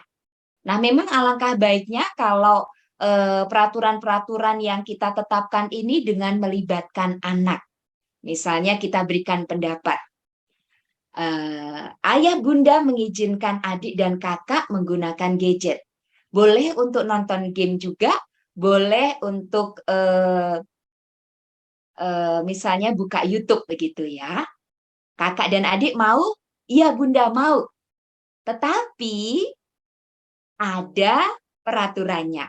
Nah, memang alangkah baiknya kalau peraturan-peraturan yang kita tetapkan ini dengan melibatkan anak. Misalnya kita berikan pendapat, ayah bunda mengizinkan adik dan kakak menggunakan gadget. Boleh untuk nonton game juga, boleh untuk misalnya buka YouTube begitu ya. Kakak dan adik mau? Iya bunda mau. Tetapi ada peraturannya.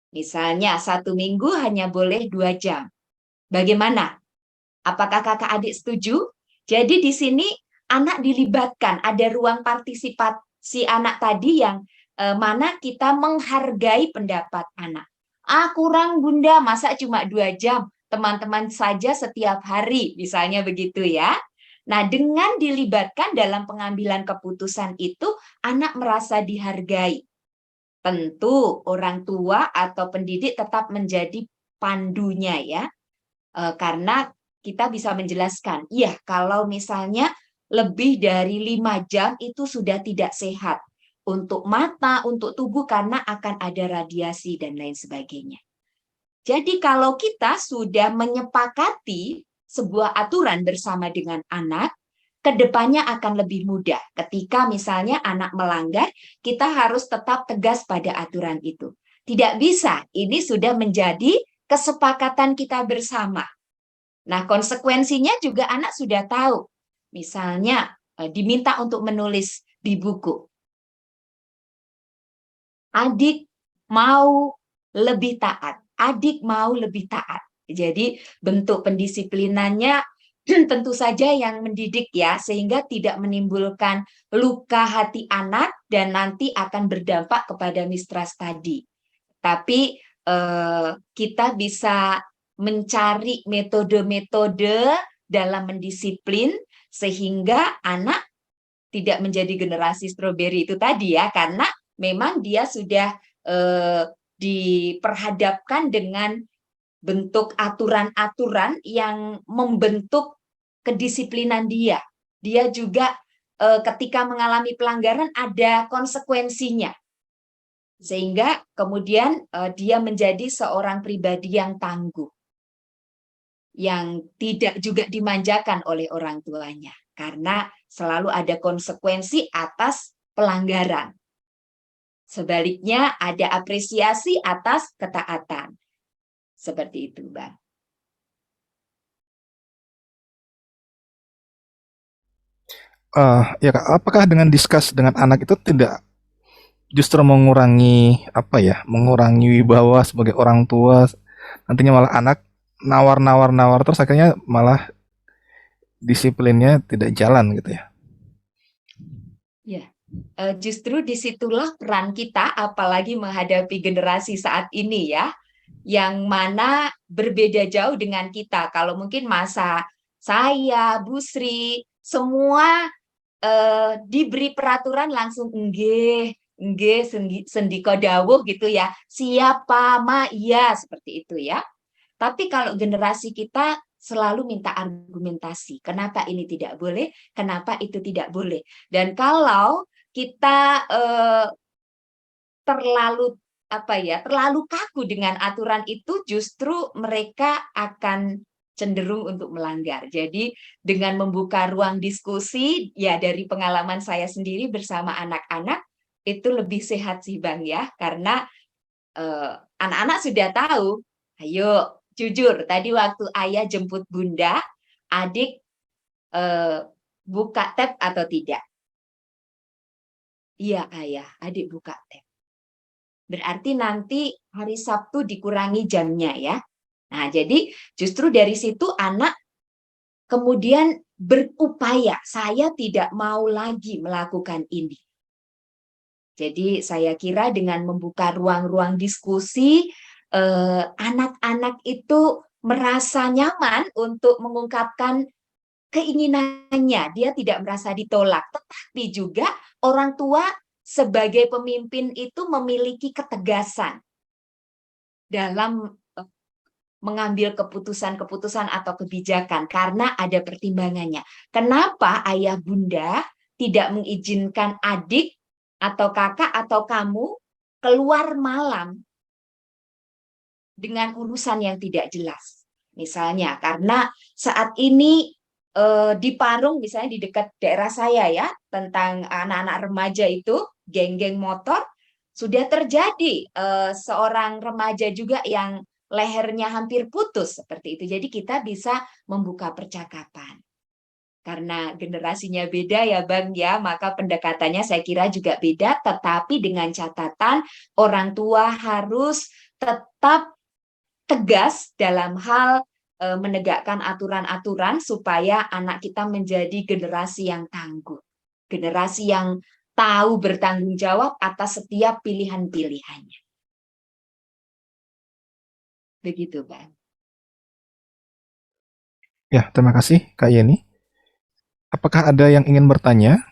Misalnya 1 minggu hanya boleh 2 jam. Bagaimana? Apakah kakak adik setuju? Jadi di sini anak dilibatkan, ada ruang partisipasi anak tadi yang mana kita menghargai pendapat anak. Kurang bunda, masa cuma 2 jam? Teman-teman saja setiap hari, misalnya begitu ya. Nah, dengan dilibatkan dalam pengambilan keputusan itu, anak merasa dihargai. Tentu orang tua atau pendidik tetap menjadi pandunya ya, karena kita bisa menjelaskan, iya kalau misalnya lebih dari 5 jam itu sudah tidak sehat untuk mata, untuk tubuh karena akan ada radiasi dan lain sebagainya. Jadi kalau kita sudah menyepakati sebuah aturan bersama dengan anak, kedepannya akan lebih mudah. Ketika misalnya anak melanggar, kita harus tetap tegas pada aturan itu. Tidak bisa, ini sudah menjadi kesepakatan kita bersama. Nah, konsekuensinya juga anak sudah tahu. Misalnya, diminta untuk menulis di buku. Adik mau lebih taat. Adik mau lebih taat. Jadi, bentuk pendisiplinannya tentu saja yang mendidik ya, sehingga tidak menimbulkan luka hati anak dan nanti akan berdampak kepada mistrust tadi. Tapi kita bisa mencari metode-metode dalam mendisiplin sehingga anak tidak menjadi generasi stroberi itu tadi ya, karena memang dia sudah diperhadapkan dengan bentuk aturan-aturan yang membentuk kedisiplinan dia. Dia juga ketika mengalami pelanggaran ada konsekuensinya. Sehingga kemudian dia menjadi seorang pribadi yang tangguh. Yang tidak juga dimanjakan oleh orang tuanya. Karena selalu ada konsekuensi atas pelanggaran. Sebaliknya ada apresiasi atas ketaatan. Seperti itu, Bang. Ya Kak, apakah dengan diskus dengan anak itu tidak justru mengurangi apa ya, mengurangi wibawa sebagai orang tua, nantinya malah anak nawar terus akhirnya malah disiplinnya tidak jalan gitu ya. Ya, justru disitulah peran kita, apalagi menghadapi generasi saat ini ya, yang mana berbeda jauh dengan kita. Kalau mungkin masa saya, Bu Sri, semua diberi peraturan langsung enggih, sendiko dawuh gitu ya. Siapa, ma, iya, seperti itu ya. Tapi kalau generasi kita selalu minta argumentasi. Kenapa ini tidak boleh? Kenapa itu tidak boleh? Dan kalau kita terlalu kaku dengan aturan itu, justru mereka akan cenderung untuk melanggar. Jadi dengan membuka ruang diskusi, ya dari pengalaman saya sendiri bersama anak-anak, itu lebih sehat sih Bang ya, karena anak-anak sudah tahu, ayo jujur, tadi waktu ayah jemput bunda, adik buka tab atau tidak? Iya ayah, adik buka tab. Berarti nanti hari Sabtu dikurangi jamnya ya. Nah, jadi justru dari situ anak kemudian berupaya, saya tidak mau lagi melakukan ini. Jadi saya kira dengan membuka ruang-ruang diskusi, anak-anak itu merasa nyaman untuk mengungkapkan keinginannya. Dia tidak merasa ditolak, tetapi juga orang tua sebagai pemimpin itu memiliki ketegasan dalam mengambil keputusan-keputusan atau kebijakan karena ada pertimbangannya. Kenapa ayah bunda tidak mengizinkan adik atau kakak atau kamu keluar malam dengan urusan yang tidak jelas. Misalnya karena saat ini di Parung misalnya di dekat daerah saya ya, tentang anak-anak remaja itu geng-geng motor, sudah terjadi seorang remaja juga yang lehernya hampir putus seperti itu. Jadi kita bisa membuka percakapan. Karena generasinya beda ya Bang ya, maka pendekatannya saya kira juga beda, tetapi dengan catatan orang tua harus tetap tegas dalam hal menegakkan aturan-aturan supaya anak kita menjadi generasi yang tangguh, generasi yang tahu bertanggung jawab atas setiap pilihan-pilihannya. Begitu, Bang. Ya, terima kasih Kak Yeni. Apakah ada yang ingin bertanya?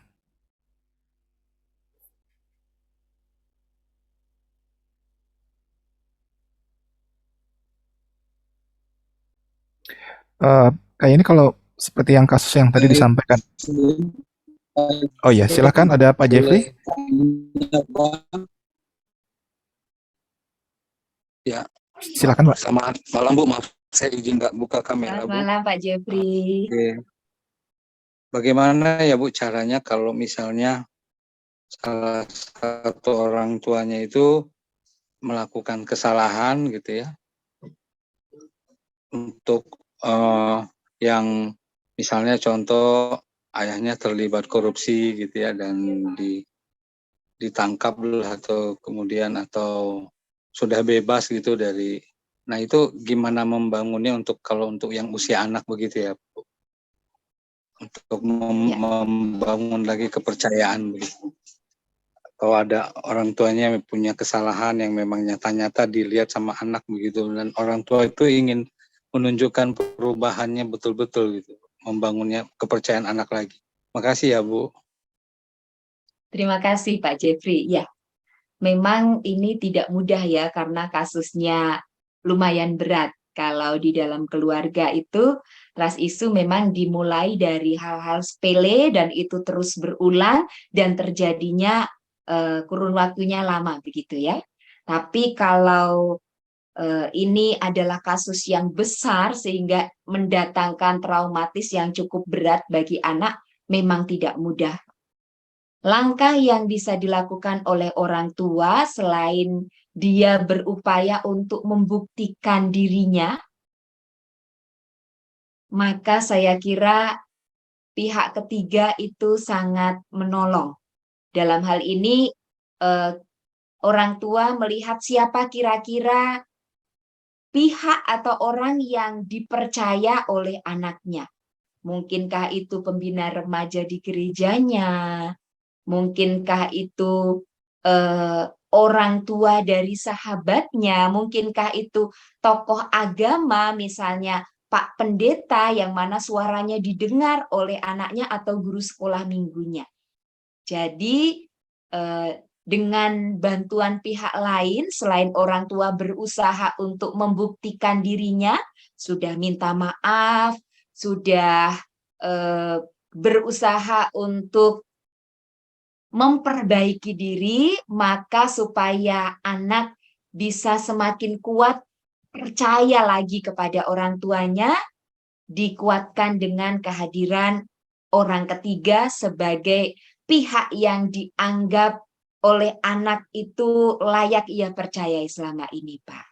Kak Yeni, kalau seperti yang kasus yang tadi disampaikan. Oh ya, silakan, ada Pak Jeffrey. Ya, Silakan Pak. selamat malam Bu, maaf saya izin nggak buka kamera Selamat Bu. malam Pak Jeffrey. Oke. Bagaimana ya Bu caranya kalau misalnya salah satu orang tuanya itu melakukan kesalahan gitu ya, untuk yang misalnya contoh ayahnya terlibat korupsi gitu ya, dan ditangkap atau kemudian atau sudah bebas gitu dari, nah itu gimana membangunnya untuk kalau untuk yang usia anak begitu ya, untuk membangun lagi kepercayaan begitu. Atau ada orang tuanya yang punya kesalahan yang memang nyata-nyata dilihat sama anak begitu, dan orang tua itu ingin menunjukkan perubahannya betul-betul gitu, membangunnya kepercayaan anak lagi. Makasih ya Bu. Terima kasih Pak Jeffrey. Ya, memang ini tidak mudah ya karena kasusnya lumayan berat. Kalau di dalam keluarga itu trust issue memang dimulai dari hal-hal sepele dan itu terus berulang dan terjadinya kurun waktunya lama begitu ya. Tapi kalau ini adalah kasus yang besar sehingga mendatangkan traumatis yang cukup berat bagi anak, memang tidak mudah. Langkah yang bisa dilakukan oleh orang tua selain dia berupaya untuk membuktikan dirinya, maka saya kira pihak ketiga itu sangat menolong. Dalam hal ini orang tua melihat siapa kira-kira pihak atau orang yang dipercaya oleh anaknya. Mungkinkah itu pembina remaja di gerejanya, mungkinkah itu orang tua dari sahabatnya, mungkinkah itu tokoh agama, misalnya Pak Pendeta yang mana suaranya didengar oleh anaknya atau guru sekolah minggunya. Jadi dengan bantuan pihak lain selain orang tua berusaha untuk membuktikan dirinya, sudah minta maaf, sudah berusaha untuk memperbaiki diri, maka supaya anak bisa semakin kuat percaya lagi kepada orang tuanya, dikuatkan dengan kehadiran orang ketiga sebagai pihak yang dianggap oleh anak itu layak ia percayai selama ini, Pak.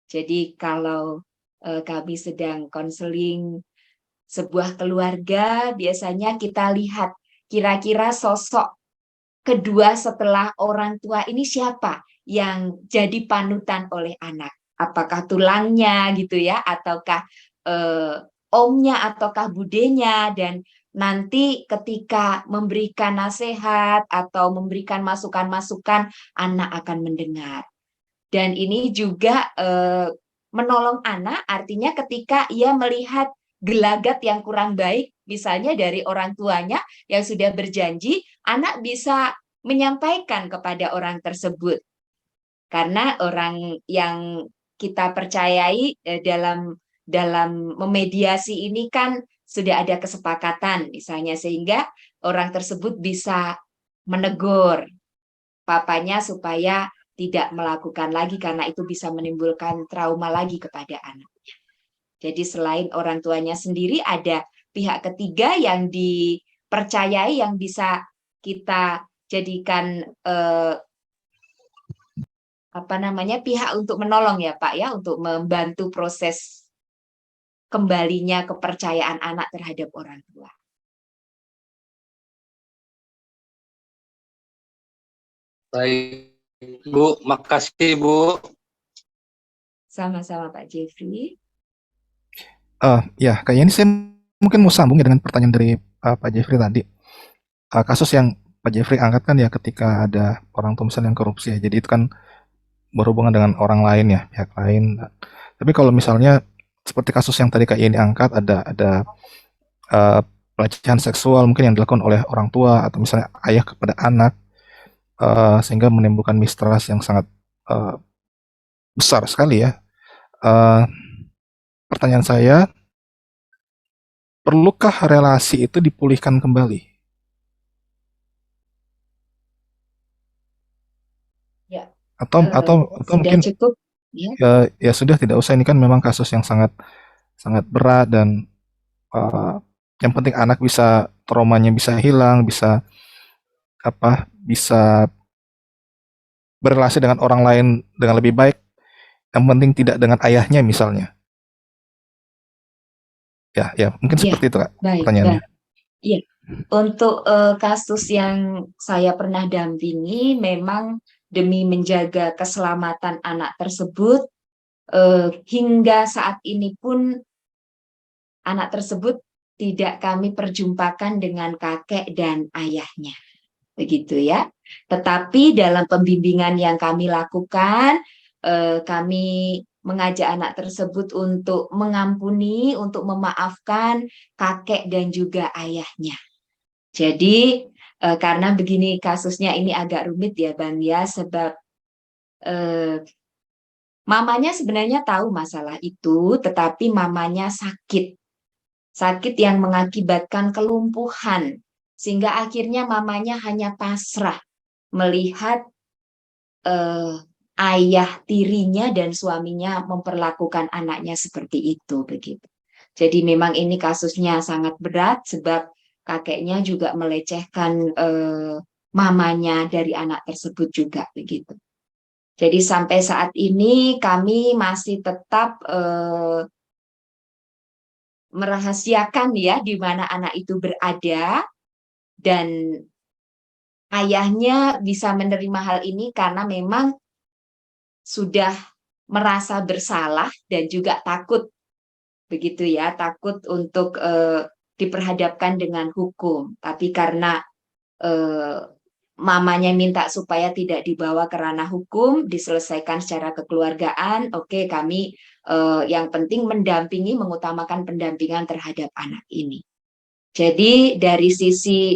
Jadi kalau kami sedang konseling sebuah keluarga, biasanya kita lihat kira-kira sosok kedua setelah orang tua ini siapa yang jadi panutan oleh anak? Apakah tulangnya gitu ya, ataukah omnya, ataukah budenya? Dan nanti ketika memberikan nasihat atau memberikan masukan-masukan, anak akan mendengar. Dan ini juga menolong anak, artinya ketika ia melihat gelagat yang kurang baik, misalnya dari orang tuanya yang sudah berjanji, anak bisa menyampaikan kepada orang tersebut. Karena orang yang kita percayai dalam memediasi ini kan sudah ada kesepakatan misalnya, sehingga orang tersebut bisa menegur papanya supaya tidak melakukan lagi karena itu bisa menimbulkan trauma lagi kepada anaknya. Jadi selain orang tuanya sendiri ada pihak ketiga yang dipercayai yang bisa kita jadikan pihak untuk menolong ya Pak ya, untuk membantu proses kembalinya kepercayaan anak terhadap orang tua. Baik, Bu, makasih Bu. Sama-sama Pak Jeffrey. Ya, kayaknya ini saya mungkin mau sambung ya dengan pertanyaan dari Pak Jeffrey tadi. Kasus yang Pak Jeffrey angkat kan ya ketika ada orang tua misalnya yang korupsi ya. Jadi itu kan berhubungan dengan orang lain ya, pihak lain. Tapi kalau misalnya seperti kasus yang tadi Kak Yeni angkat ada pelecehan seksual mungkin yang dilakukan oleh orang tua atau misalnya ayah kepada anak sehingga menimbulkan mistrust yang sangat besar sekali ya. Pertanyaan saya, perlukah relasi itu dipulihkan kembali? Ya, Atau sudah mungkin cukup ya. ya sudah tidak usah, ini kan memang kasus yang sangat sangat berat dan yang penting anak bisa traumanya bisa hilang, bisa bisa berrelasi dengan orang lain dengan lebih baik. Yang penting tidak dengan ayahnya misalnya. Ya mungkin Ya, seperti itu Kak baik. pertanyaannya. Iya, untuk kasus yang saya pernah dampingi, memang demi menjaga keselamatan anak tersebut, hingga saat ini pun anak tersebut tidak kami perjumpakan dengan kakek dan ayahnya, begitu ya. Tetapi dalam pembimbingan yang kami lakukan, kami mengajak anak tersebut untuk mengampuni, untuk memaafkan kakek dan juga ayahnya. Jadi karena begini kasusnya ini agak rumit ya Bang ya, sebab mamanya sebenarnya tahu masalah itu, tetapi mamanya sakit yang mengakibatkan kelumpuhan, sehingga akhirnya mamanya hanya pasrah melihat ayah tirinya dan suaminya memperlakukan anaknya seperti itu begitu. Jadi memang ini kasusnya sangat berat sebab kakeknya juga melecehkan mamanya dari anak tersebut juga begitu. Jadi sampai saat ini kami masih tetap merahasiakan ya di mana anak itu berada, dan ayahnya bisa menerima hal ini karena memang sudah merasa bersalah dan juga takut begitu ya, takut untuk diperhadapkan dengan hukum. Tapi karena mamanya minta supaya tidak dibawa ke ranah hukum, diselesaikan secara kekeluargaan, oke, kami yang penting mendampingi, mengutamakan pendampingan terhadap anak ini. Jadi dari sisi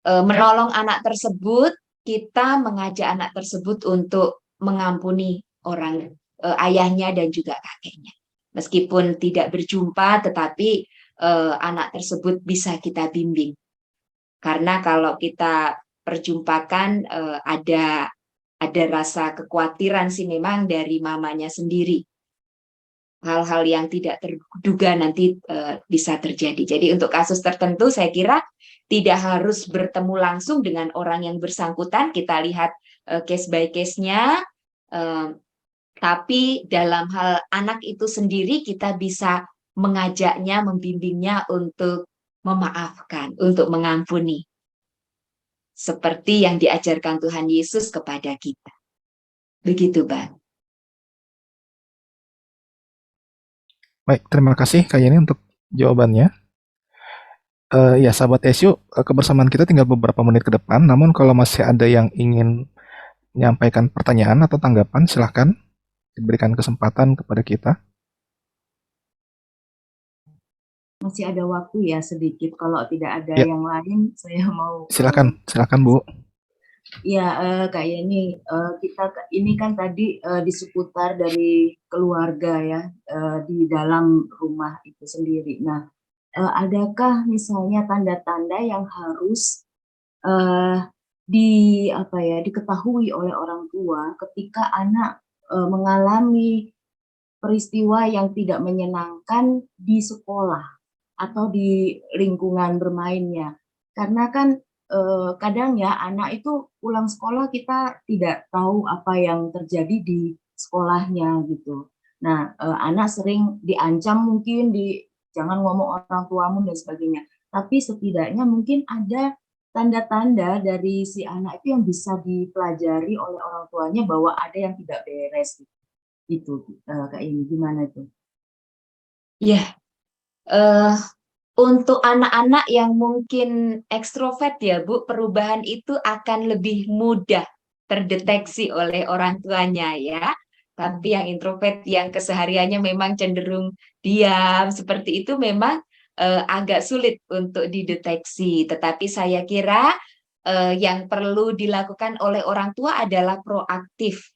menolong anak tersebut, kita mengajak anak tersebut untuk mengampuni orang ayahnya dan juga kakeknya. Meskipun tidak berjumpa, tetapi anak tersebut bisa kita bimbing. Karena kalau kita perjumpakan ada rasa kekhawatiran sih memang dari mamanya sendiri. Hal-hal yang tidak terduga nanti bisa terjadi. Jadi untuk kasus tertentu saya kira tidak harus bertemu langsung dengan orang yang bersangkutan. Kita lihat case by case-nya. Tapi dalam hal anak itu sendiri kita bisa mengajaknya, membimbingnya untuk memaafkan, untuk mengampuni. Seperti yang diajarkan Tuhan Yesus kepada kita. Begitu, Bang. Baik, terima kasih Kak Yeni untuk jawabannya. Ya, sahabat SU, kebersamaan kita tinggal beberapa menit ke depan. Namun kalau masih ada yang ingin menyampaikan pertanyaan atau tanggapan, silahkan diberikan kesempatan kepada kita. Masih ada waktu ya sedikit. Kalau tidak ada Ya. yang lain, saya mau. Silakan Bu. Ya, Kak Yeni, kita ini kan tadi di seputar dari keluarga ya, di dalam rumah itu sendiri. Nah, adakah misalnya tanda-tanda yang harus diketahui oleh orang tua ketika anak mengalami peristiwa yang tidak menyenangkan di sekolah atau di lingkungan bermainnya. Karena kan kadang ya anak itu pulang sekolah kita tidak tahu apa yang terjadi di sekolahnya gitu. Nah, anak sering diancam mungkin jangan ngomong orang tuamu dan sebagainya. Tapi setidaknya mungkin ada tanda-tanda dari si anak itu yang bisa dipelajari oleh orang tuanya bahwa ada yang tidak beres gitu. Kak ini gimana itu? Ya, untuk anak-anak yang mungkin ekstrovert ya Bu, perubahan itu akan lebih mudah terdeteksi oleh orang tuanya ya. Tapi yang introvert yang kesehariannya memang cenderung diam seperti itu memang agak sulit untuk dideteksi. Tetapi saya kira yang perlu dilakukan oleh orang tua adalah proaktif.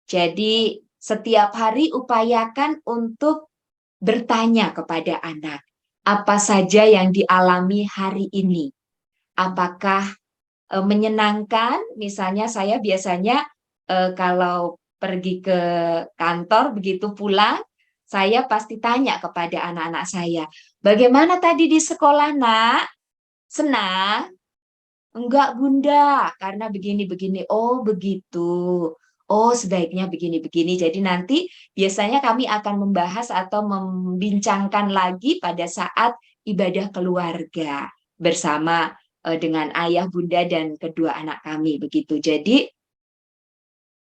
Jadi setiap hari upayakan untuk bertanya kepada anak, apa saja yang dialami hari ini? Apakah menyenangkan? Misalnya saya biasanya kalau pergi ke kantor begitu pulang, saya pasti tanya kepada anak-anak saya, bagaimana tadi di sekolah, Nak? Senang? Enggak, Bunda, karena begini-begini. Oh, begitu. Oh, sebaiknya begini-begini. Jadi nanti biasanya kami akan membahas atau membincangkan lagi pada saat ibadah keluarga bersama dengan ayah, bunda, dan kedua anak kami. Begitu. Jadi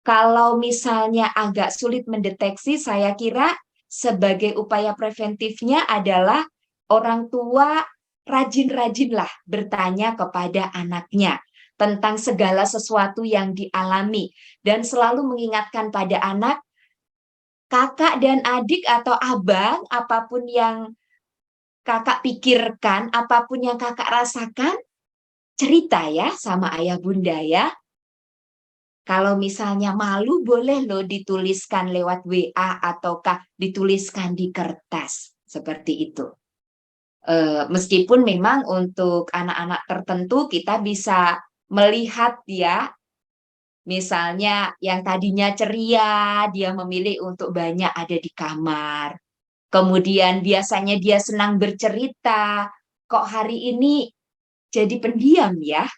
kalau misalnya agak sulit mendeteksi, saya kira sebagai upaya preventifnya adalah orang tua rajin-rajinlah bertanya kepada anaknya tentang segala sesuatu yang dialami dan selalu mengingatkan pada anak, kakak dan adik atau abang, apapun yang kakak pikirkan, apapun yang kakak rasakan, cerita ya sama ayah bunda ya. Kalau misalnya malu boleh loh dituliskan lewat WA ataukah dituliskan di kertas seperti itu. Meskipun memang untuk anak-anak tertentu kita bisa melihat ya, misalnya yang tadinya ceria, dia memilih untuk banyak ada di kamar. Kemudian biasanya dia senang bercerita, kok hari ini jadi pendiam ya?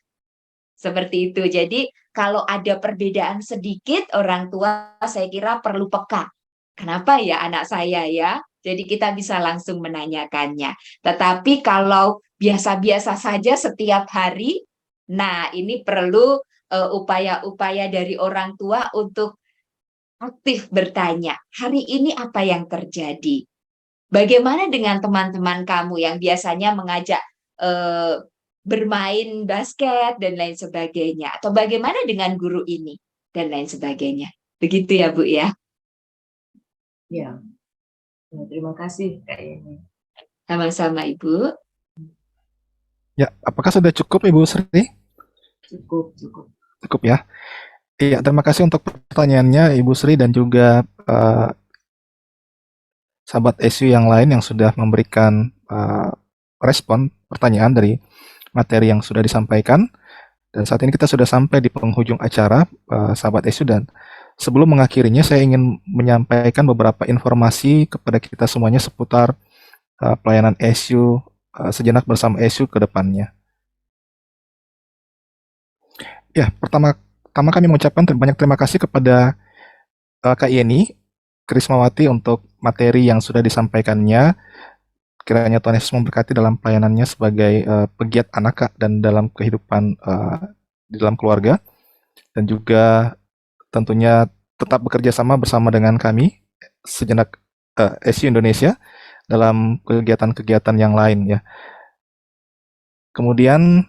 Seperti itu. Jadi kalau ada perbedaan sedikit, orang tua saya kira perlu peka. Kenapa ya anak saya ya? Jadi kita bisa langsung menanyakannya. Tetapi kalau biasa-biasa saja setiap hari, nah ini perlu upaya-upaya dari orang tua untuk aktif bertanya. Hari ini apa yang terjadi? Bagaimana dengan teman-teman kamu yang biasanya mengajak eh, bermain basket dan lain sebagainya? Atau bagaimana dengan guru ini dan lain sebagainya? Begitu ya Bu ya? Ya, terima kasih Kak ini. Sama-sama Ibu. Ya, apakah sudah cukup Ibu Sri? Cukup, cukup. Cukup ya. Iya, terima kasih untuk pertanyaannya Ibu Sri dan juga sahabat SU yang lain yang sudah memberikan respon pertanyaan dari materi yang sudah disampaikan. Dan saat ini kita sudah sampai di penghujung acara, sahabat SU, dan sebelum mengakhirinya saya ingin menyampaikan beberapa informasi kepada kita semuanya seputar pelayanan SU sejenak bersama SU ke depannya. Ya, pertama kami mengucapkan banyak terima kasih kepada Kak Yeni Krismawati untuk materi yang sudah disampaikannya. Kiranya Tuhan Yesus memberkati dalam pelayanannya sebagai pegiat anak Kak, dan dalam kehidupan di dalam keluarga, dan juga tentunya tetap bekerja sama bersama dengan kami sejenak SU Indonesia dalam kegiatan-kegiatan yang lain ya. Kemudian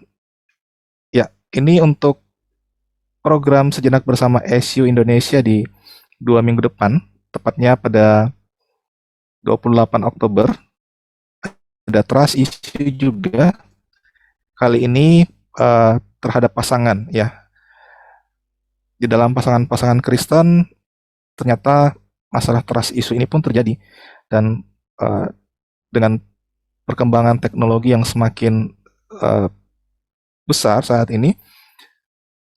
ya, ini untuk program sejenak bersama SU Indonesia di 2 minggu depan, tepatnya pada 28 Oktober, ada trust issue juga kali ini terhadap pasangan ya. Di dalam pasangan-pasangan Kristen ternyata masalah trust issue ini pun terjadi, dan dengan perkembangan teknologi yang semakin besar saat ini,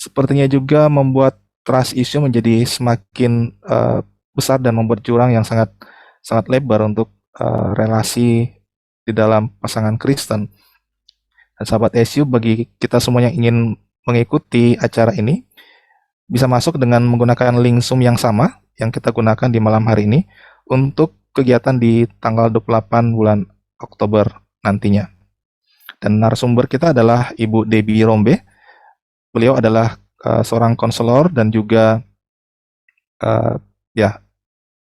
sepertinya juga membuat trust issue menjadi semakin besar dan membuat jurang yang sangat sangat lebar untuk relasi di dalam pasangan Kristen. Dan sahabat SU, bagi kita semua yang ingin mengikuti acara ini, bisa masuk dengan menggunakan link Zoom yang sama yang kita gunakan di malam hari ini untuk kegiatan di tanggal 28 bulan Oktober nantinya. Dan narasumber kita adalah Ibu Debbie Rombe. Beliau adalah seorang konselor dan juga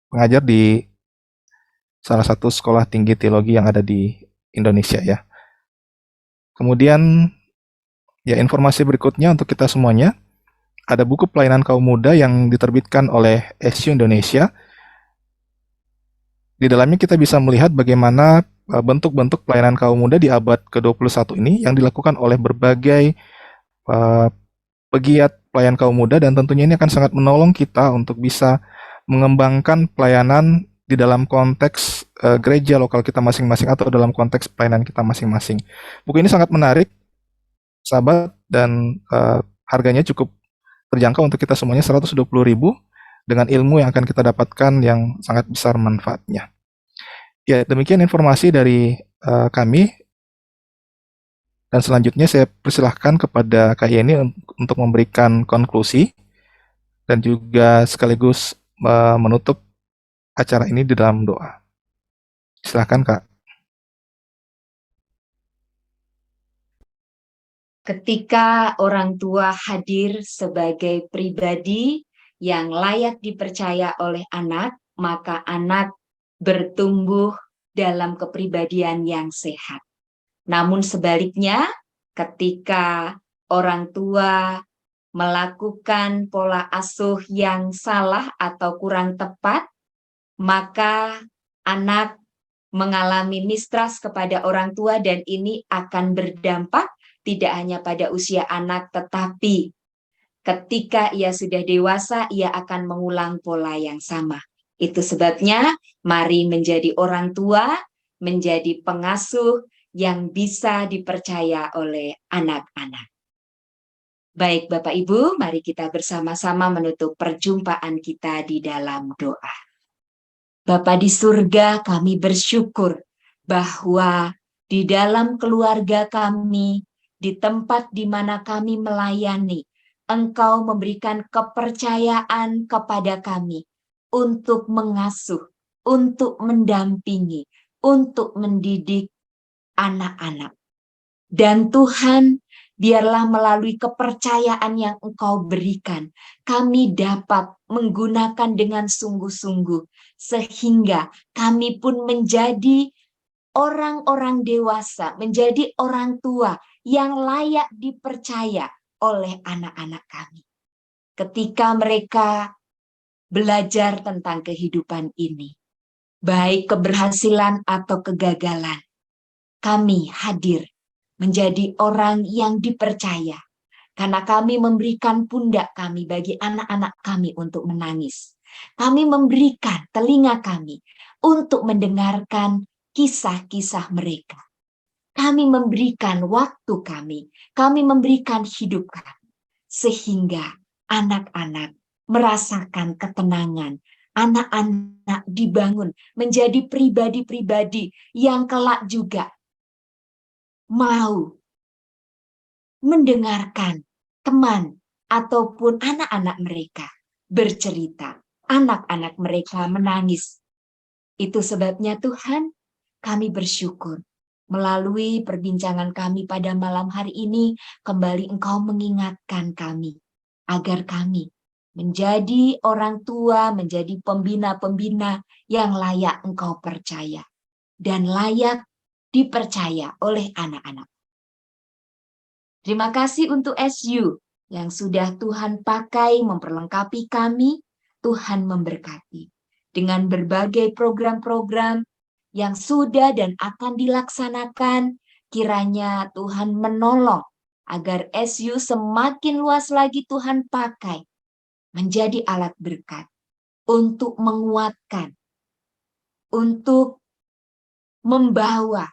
pengajar di salah satu sekolah tinggi teologi yang ada di Indonesia ya. Kemudian ya, informasi berikutnya untuk kita semuanya, ada buku pelayanan kaum muda yang diterbitkan oleh SU Indonesia. Di dalamnya kita bisa melihat bagaimana bentuk-bentuk pelayanan kaum muda di abad ke-21 ini yang dilakukan oleh berbagai pegiat pelayan kaum muda, dan tentunya ini akan sangat menolong kita untuk bisa mengembangkan pelayanan di dalam konteks gereja lokal kita masing-masing atau dalam konteks pelayanan kita masing-masing. Buku ini sangat menarik, sahabat, dan harganya cukup terjangkau untuk kita semuanya, 120.000, dengan ilmu yang akan kita dapatkan yang sangat besar manfaatnya. Ya, demikian informasi dari kami. Dan selanjutnya saya persilahkan kepada Kak Yeni untuk memberikan konklusi dan juga sekaligus menutup acara ini di dalam doa. Silakan, Kak. Ketika orang tua hadir sebagai pribadi yang layak dipercaya oleh anak, maka anak bertumbuh dalam kepribadian yang sehat. Namun sebaliknya, ketika orang tua melakukan pola asuh yang salah atau kurang tepat, maka anak mengalami mistrust kepada orang tua, dan ini akan berdampak tidak hanya pada usia anak, tetapi ketika ia sudah dewasa, ia akan mengulang pola yang sama. Itu sebabnya mari menjadi orang tua, menjadi pengasuh yang bisa dipercaya oleh anak-anak. Baik Bapak Ibu, mari kita bersama-sama menutup perjumpaan kita di dalam doa. Bapa di surga, kami bersyukur bahwa di dalam keluarga kami, di tempat di mana kami melayani, Engkau memberikan kepercayaan kepada kami untuk mengasuh, untuk mendampingi, untuk mendidik anak-anak. Dan Tuhan, biarlah melalui kepercayaan yang Engkau berikan, kami dapat menggunakan dengan sungguh-sungguh, sehingga kami pun menjadi orang-orang dewasa, menjadi orang tua yang layak dipercaya oleh anak-anak kami. Ketika mereka belajar tentang kehidupan ini, baik keberhasilan atau kegagalan, kami hadir menjadi orang yang dipercaya, karena kami memberikan pundak kami bagi anak-anak kami untuk menangis. Kami memberikan telinga kami untuk mendengarkan kisah-kisah mereka. Kami memberikan waktu kami memberikan hidup kami, sehingga anak-anak merasakan ketenangan. Anak-anak dibangun menjadi pribadi-pribadi yang kelak juga mau mendengarkan teman ataupun anak-anak mereka bercerita, anak-anak mereka menangis. Itu sebabnya Tuhan, kami bersyukur melalui perbincangan kami pada malam hari ini, kembali Engkau mengingatkan kami agar kami menjadi orang tua, menjadi pembina-pembina yang layak Engkau percaya dan layak dipercaya oleh anak-anak. Terima kasih untuk SU yang sudah Tuhan pakai memperlengkapi kami. Tuhan memberkati dengan berbagai program-program yang sudah dan akan dilaksanakan. Kiranya Tuhan menolong agar SU semakin luas lagi Tuhan pakai menjadi alat berkat untuk menguatkan, untuk membawa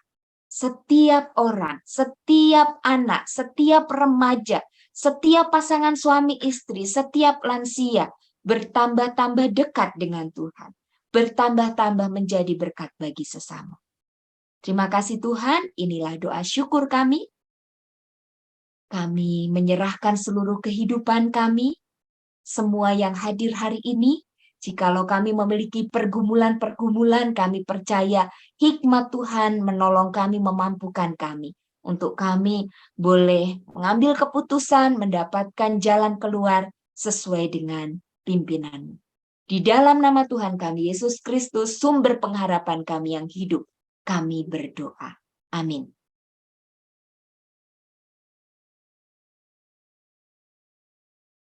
setiap orang, setiap anak, setiap remaja, setiap pasangan suami istri, setiap lansia bertambah-tambah dekat dengan Tuhan, bertambah-tambah menjadi berkat bagi sesama. Terima kasih Tuhan, inilah doa syukur kami. Kami menyerahkan seluruh kehidupan kami, semua yang hadir hari ini. Jikalau kami memiliki pergumulan-pergumulan, kami percaya hikmat Tuhan menolong kami, memampukan kami. Untuk kami boleh mengambil keputusan, mendapatkan jalan keluar sesuai dengan pimpinan. Di dalam nama Tuhan kami, Yesus Kristus, sumber pengharapan kami yang hidup, kami berdoa. Amin.